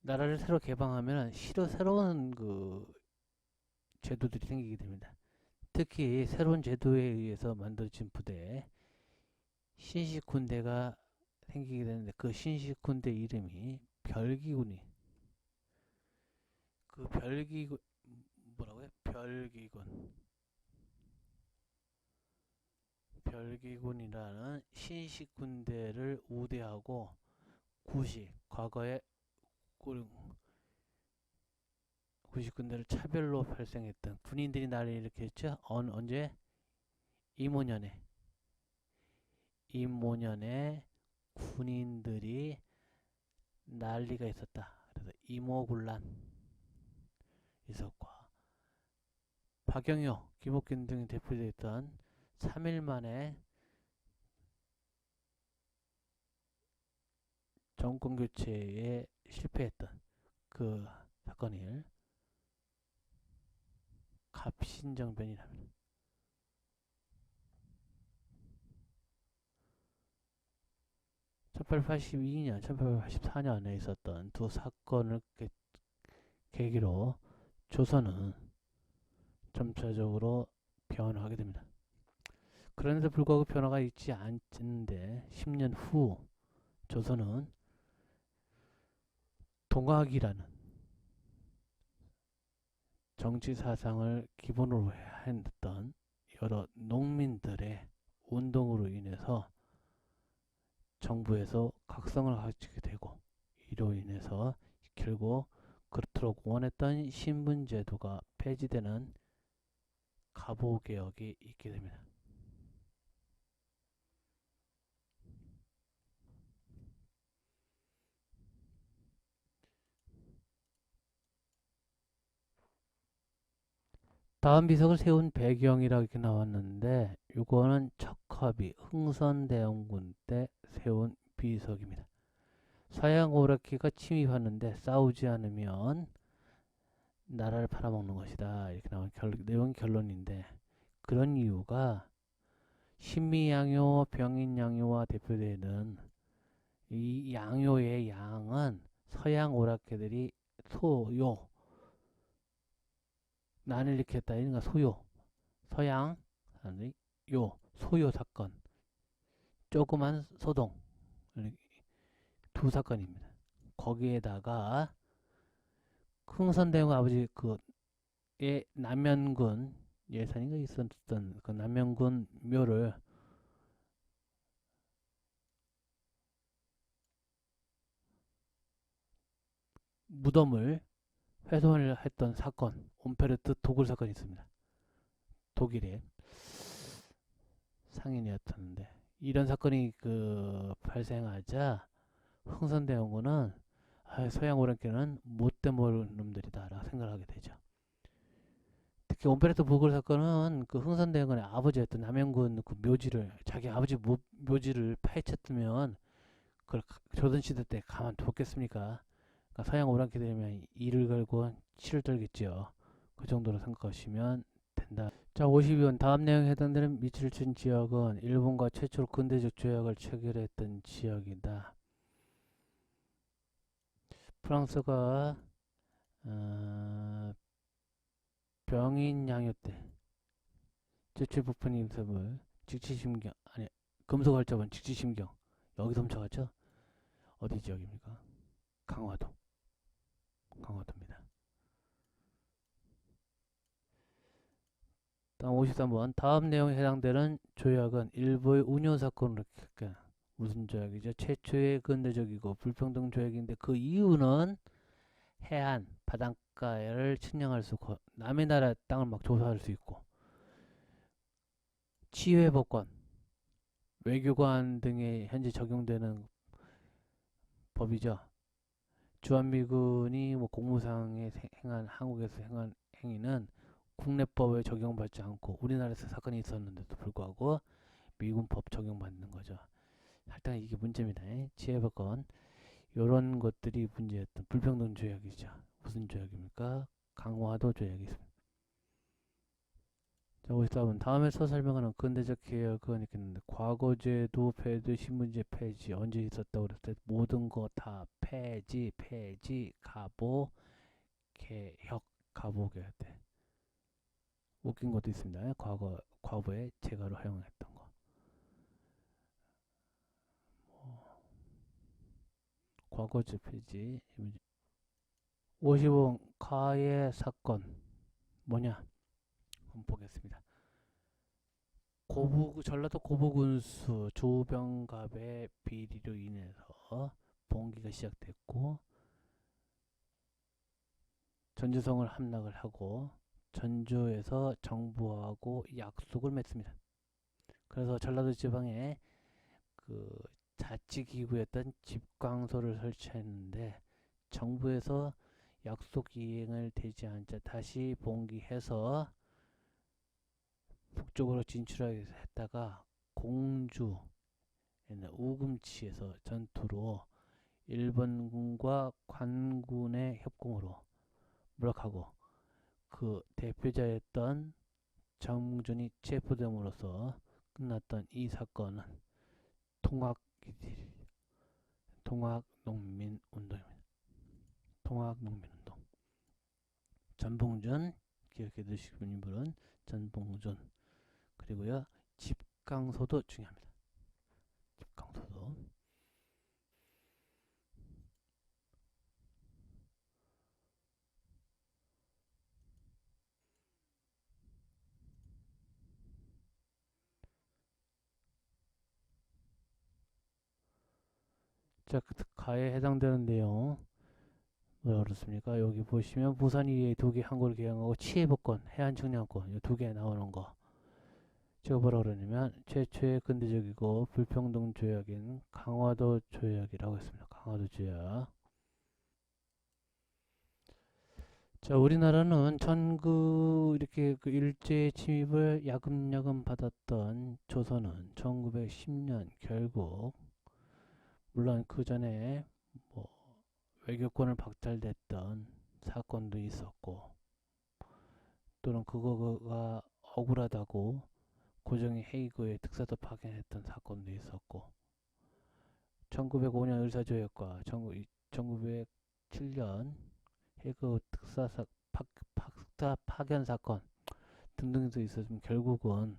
나라를 새로 개방하면 새로운 그 제도들이 생기게 됩니다. 특히 새로운 제도에 의해서 만들어진 부대에 신식군대가 생기게 되는데 그 신식군대 이름이 별기군이 그 별기군 뭐라고요? 별기군이라는 신식군대를 우대하고 과거에 구식군대를 차별로 발생했던 군인들이 나를 일으켰죠. 언제? 임모년에 군인들이 난리가 있었다. 그래서 임오군란 있었고 박영효, 김옥균 등이 대표되었던 3일 만에 정권 교체에 실패했던 그 사건을 갑신정변이랍니다. 1882년, 1884년에 있었던 두 사건을 계기로 조선은 점차적으로 변화하게 됩니다. 그런데도 불구하고 변화가 있지 않는데 10년 후 조선은 동학이라는 정치 사상을 기본으로 했던 여러 농민들의 운동으로 인해서 정부에서 각성을 가지게 되고 이로 인해서 결국 그렇도록 원했던 신분제도가 폐지되는 갑오개혁이 있게 됩니다. 다음 비석을 세운 배경이라고 이렇게 나왔는데 이거는 척허비 흥선대원군 때 세운 비석입니다. 서양 오라키가 침입하는데 싸우지 않으면 나라를 팔아먹는 것이다. 이렇게 나온 내용이 결론인데 그런 이유가 신미양요, 병인양요와 대표되는 이 양요의 양은 서양 오라키들이 소요 난을 일으켰다. 이런 거 소요 서양 사람들이 소요 사건 조그만 소동 두 사건입니다. 거기에다가 흥선대원 아버지 그의 남면군 예산인가 있었던 그 남면군 묘를 무덤을 훼손을 했던 사건 옴페르트 도굴 사건이 있습니다. 독일의 상인이었었는데 이런 사건이 발생하자 흥선대원군은 서양 오랑캐는 못된 놈들이다라고 생각하게 되죠. 특히 옴페르토 보글 사건은 그 흥선대원군의 아버지였던 남영군 그 묘지를 자기 아버지 묘지를 파헤쳤으면 그걸 조선시대 때 가만뒀겠습니까? 그러니까 서양 오랑캐들이면 이를 걸고 치를 떨겠죠. 그 정도로 생각하시면 된다. 자, 52번 다음 내용에 해당되는 밑줄 친 지역은 일본과 최초로 근대적 조약을 체결했던 지역이다. 프랑스가 병인 양요 때 최초의 부품 임습을 직지심경 아니 금속활자본 직지심경 여기서 훔쳐갔죠? 어디 지역입니까? 강화도입니다. 다음 53번 다음 내용에 해당되는 조약은 일부의 운요 사건으로 무슨 조약이죠? 최초의 근대적이고 불평등 조약인데 그 이유는 해안 바닷가를 측량할 수 있고 남의 나라 땅을 막 조사할 수 있고 치외법권 외교관 등에 현재 적용되는 법이죠. 주한미군이 뭐 공무상에 행한 한국에서 행한 행위는 국내법에 적용받지 않고 우리나라에서 사건이 있었는데도 불구하고 미군 법 적용받는 거죠. 일단 이게 문제입니다. 지혜법권 이런 것들이 문제였던 불평등 조약이죠. 무슨 조약입니까? 강화도 조약이 있습니다. 자, 54번 다음에서 설명하는 근대적 개혁은 이렇게 있는데 과거제도 폐지, 신분제 폐지 언제 있었다고 그랬을 때 모든 거 다 폐지, 가보, 개혁, 가보 개혁 때 웃긴 것도 있습니다. 과거에 재가로 활용했던 거. 과거제 폐지. 55번 가해 사건 뭐냐? 한번 보겠습니다. 전라도 고부군수 조병갑의 비리로 인해서 봉기가 시작됐고 전주성을 함락을 하고 전주에서 정부하고 약속을 맺습니다. 그래서 전라도 지방에 그 자치기구였던 집광소를 설치했는데 정부에서 약속 이행을 되지 않자 다시 봉기해서 북쪽으로 진출하겠다가 공주 우금치에서 전투로 일본군과 관군의 협공으로 무력하고 그 대표자였던 정중이 체포됨으로써 끝났던 이 사건은 통학농민운동입니다. 통학농민운동. 전봉준 기억해 두시고 있는 분은 전봉준 그리고요 집강소도 중요합니다. 집강소도. 자, 가에 해당되는 내용 뭐라 그렇습니까? 여기 보시면 부산 이외에 두 개 항구를 개항하고 치해법권, 해안청량권 이 두 개 나오는 거. 제가 뭐라 그러냐면 최초의 근대적이고 불평등 조약인 강화도 조약이라고 했습니다. 강화도 조약. 자, 우리나라는 이렇게 그 일제 침입을 야금야금 받았던 조선은 1910년 결국 물론 그 전에 뭐 외교권을 박탈됐던 사건도 있었고 또는 그거가 억울하다고 고종이 헤이그의 특사도 파견했던 사건도 있었고 1905년 의사조약과 1907년 헤이그 특사 파견 사건 등등도 있었지만 결국은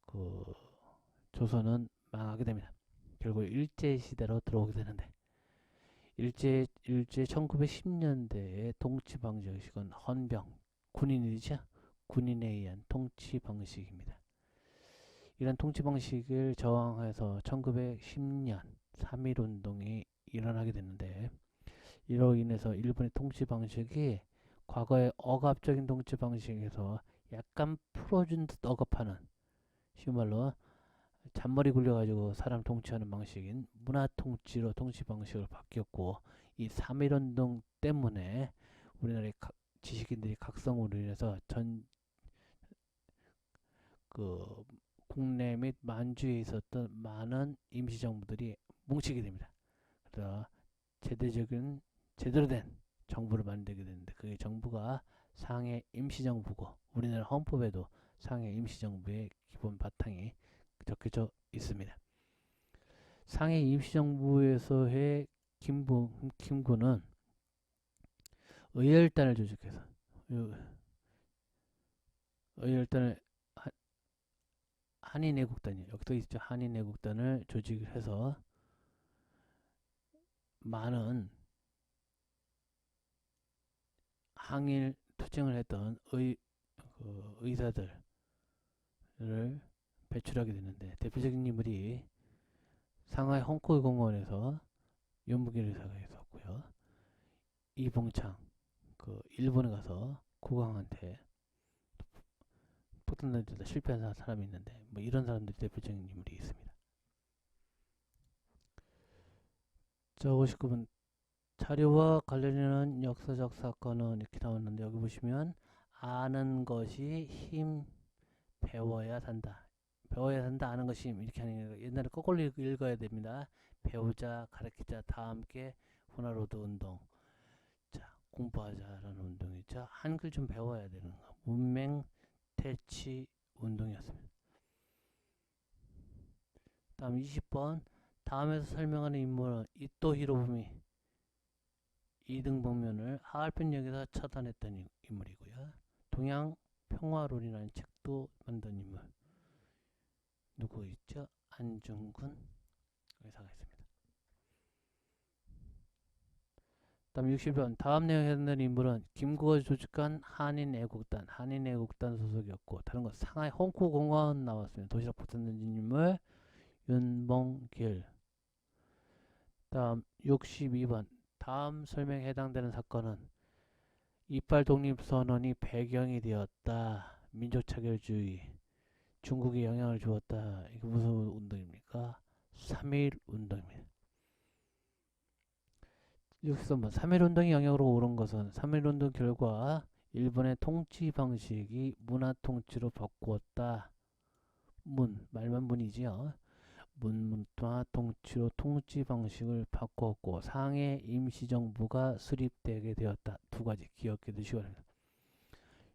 그 조선은 망하게 됩니다. 결국 일제 시대로 들어오게 되는데 일제 1910년대의 통치 방식은 헌병 군인이죠. 군인에 의한 통치 방식입니다. 이런 통치 방식을 저항해서 1910년 3.1운동이 일어나게 되는데 이로 인해서 일본의 통치 방식이 과거의 억압적인 통치 방식에서 약간 풀어준 듯 억압하는 쉬운 말로 잔머리 굴려가지고 사람 통치하는 방식인 문화 통치로 통치 방식을 바뀌었고 이 3.1운동 때문에 우리나라의 지식인들이 각성으로 인해서 그 국내 및 만주에 있었던 많은 임시정부들이 뭉치게 됩니다. 그래서 제대로 된 정부를 만들게 되는데 그게 정부가 상해 임시정부고 우리나라 헌법에도 상해 임시정부의 기본 바탕이 적혀져 있습니다. 상해 임시정부에서의 김구는 의열단을 조직해서 의열단을 한인애국단이요. 여기도 있죠. 한인애국단을 조직을 해서 많은 항일 투쟁을 했던 의사들을 배출하게 되는데 대표적인 인물이 상하이 홍콩 공원에서 윤무길 의사가 있었고요. 이봉창 일본에 가서 국왕한테 폭탄 던지다 실패한 사람이 있는데 뭐 이런 사람들이 대표적인 인물이 있습니다. 자, 59번 자료와 관련되는 역사적 사건은 이렇게 나왔는데 여기 보시면 아는 것이 힘, 배워야 산다. 배워야 산다, 아는 것이 힘. 이렇게 하는 거 옛날에 거꾸로 읽어야 됩니다. 배우자, 가르치자, 다 함께 호나로드 운동. 자, 공부하자라는 운동이죠. 한글 좀 배워야 되는 거. 문맹 퇴치 운동이었습니다. 다음 20번. 다음에서 설명하는 인물은 이토 히로부미 이등병면을 하얼빈역에서 처단했던 인물이고요. 동양 평화론이라는 책도 만든 인물. 누구 있죠? 안중근 의사가 있습니다. 다음 60번. 다음 내용에 해당되는 인물은 김구가 조직한 한인애국단, 한인애국단 소속이었고 다른 것 상하이 홍콩공원 나왔습니다. 도시락 폭탄 던진 인물 윤봉길. 다음 62번. 다음 설명에 해당되는 사건은 이빨 독립선언이 배경이 되었다. 민족차별주의. 중국에 영향을 주었다. 이게 무슨 운동입니까? 3.1 운동입니다. 63번. 3.1 운동이 영향으로 오른 것은 3.1 운동 결과 일본의 통치 방식이 문화 통치로 바꾸었다. 말만 문이지요. 문화 통치로 통치 방식을 바꾸었고 상해 임시정부가 수립되게 되었다. 두 가지 기억해 두시기 바랍니다.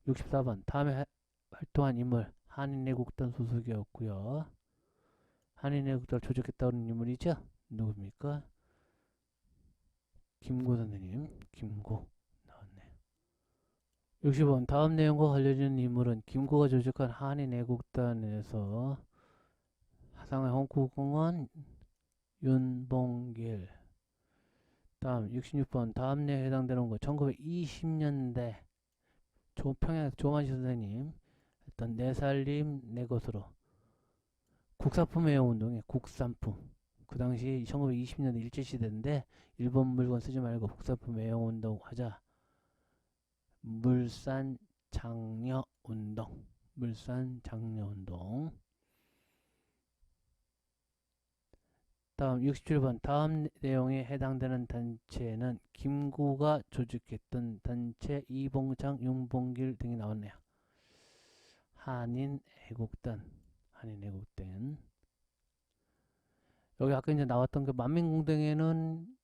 64번. 다음에 활동한 인물 한인애국단 소속이었고요. 한인애국단을 조직했다는 인물이죠. 누굽니까? 김구 선생님. 김구 나왔네요. 60번. 다음 내용과 관련된 인물은 김구가 조직한 한인애국단에서 상해 홍콩공원 윤봉길. 다음 66번. 다음 내용에 해당되는 거 1920년대 평양 조만시 선생님 했던 내 살림 내 것으로 국산품 애용운동에 국산품. 그 당시 1920년대 일제시대인데 일본 물건 쓰지 말고 국산품 애용운동 하자. 물산 장려운동. 물산 장려운동. 다음 67번. 다음 내용에 해당되는 단체는 김구가 조직했던 단체 이봉창, 윤봉길 등이 나왔네요. 한인애국단. 한인애국단. 여기 아까 이제 나왔던 그 만민공동에는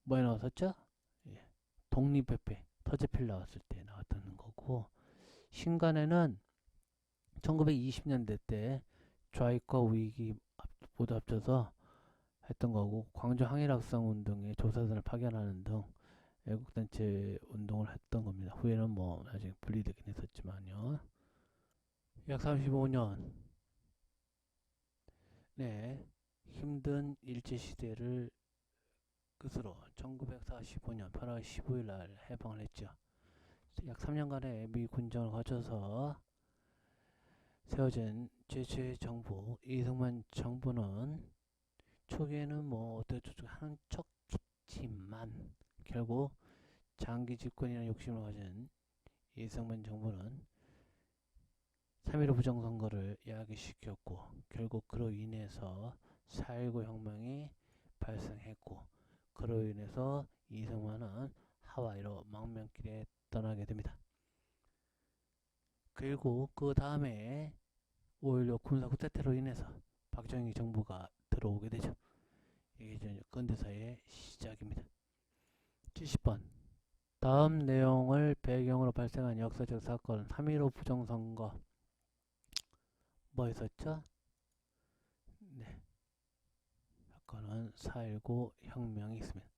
뭐에 나왔었죠? 예. 독립협회 터제필 나왔을 때 나왔던 거고 신간에는 1920년대 때 좌익과 우익이 모두 합쳐서 했던 거고 광주 항일학생 운동에 조사단을 파견하는 등 애국단체 운동을 했던 겁니다. 후에는 뭐 나중에 분리되긴 했었지만요. 약 35년 네, 힘든 일제시대를 끝으로 1945년 8월 15일 날 해방을 했죠. 약 3년간의 미 군정을 거쳐서 세워진 제7 정부 이승만 정부는 초기에는 뭐 어쩌고저쩌고 하는 척 했지만 결국 장기 집권이라는 욕심을 가진 이승만 정부는 3.15 부정선거를 야기시켰고 결국 그로 인해서 4.19 혁명이 발생했고 그로 인해서 이승만은 하와이로 망명길에 떠나게 됩니다. 그리고 그 다음에 5.16 군사 쿠데타로 인해서 박정희 정부가 들어오게 되죠. 이게 이제 근대사의 시작입니다. 70번. 다음 내용을 배경으로 발생한 역사적 사건 3.15 부정선거 뭐 있었죠? 네. 사건은 4.19 혁명이 있습니다.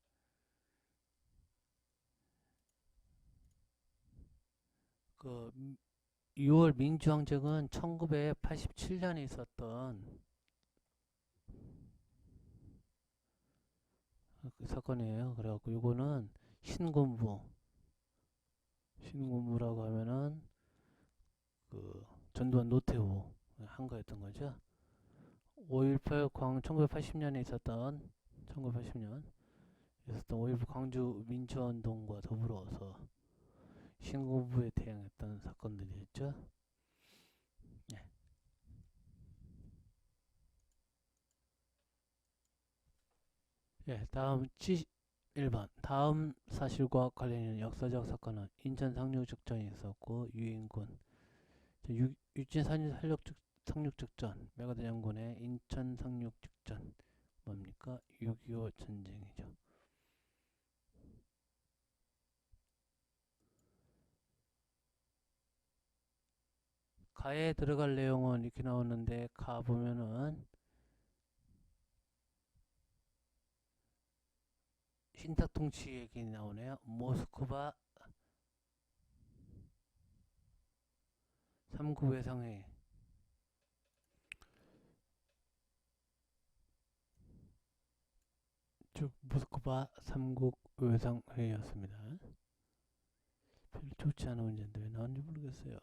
그 6월 민주항쟁은 1987년에 있었던 그 사건이에요. 그래갖고 이거는 신군부라고 하면은 그 전두환 노태우 한 거였던 거죠. 5.18 1980년에 있었던 1980년 있었던 5.19 광주 민주화운동과 더불어서 신군부에 대항했던 사건들이었죠. 네. 예, 다음 1번. 다음 사실과 관련 있는 역사적 사건은 인천 상륙작전이 있었고 유인군 육진 상륙작전 메가드장군의 인천 상륙작전 뭡니까? 6.25 전쟁이죠. 가에 들어갈 내용은 이렇게 나오는데 가 보면은 신탁통치 얘기 나오네요. 모스크바 3국 외상회의. 즉 모스크바 3국 외상회의였습니다. 별로 좋지 않은 문제인데 왜 나왔는지 모르겠어요.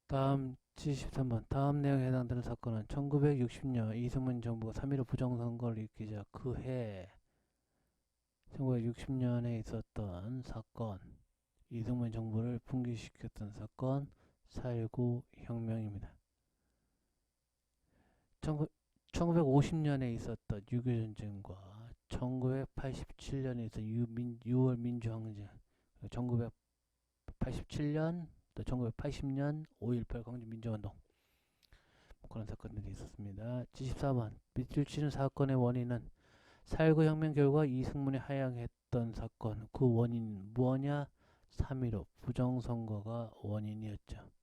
다음 73번. 다음 내용에 해당되는 사건은 1960년 이승만 정부가 3.15 부정선거를 일으키자 그해 1960년에 있었던 사건, 이승만 정부를 붕괴시켰던 사건, 4.19 혁명입니다. 1950년에 있었던 6.25 전쟁과 1987년에 있었던 6월 민주항쟁, 1987년 또 1980년 5.18 광주민주운동 그런 사건들이 있었습니다. 74번. 밑줄 치는 사건의 원인은 4.19 혁명 결과 이승만이 하향했던 사건. 그 원인은 무엇이냐? 3.15 부정선거가 원인이었죠.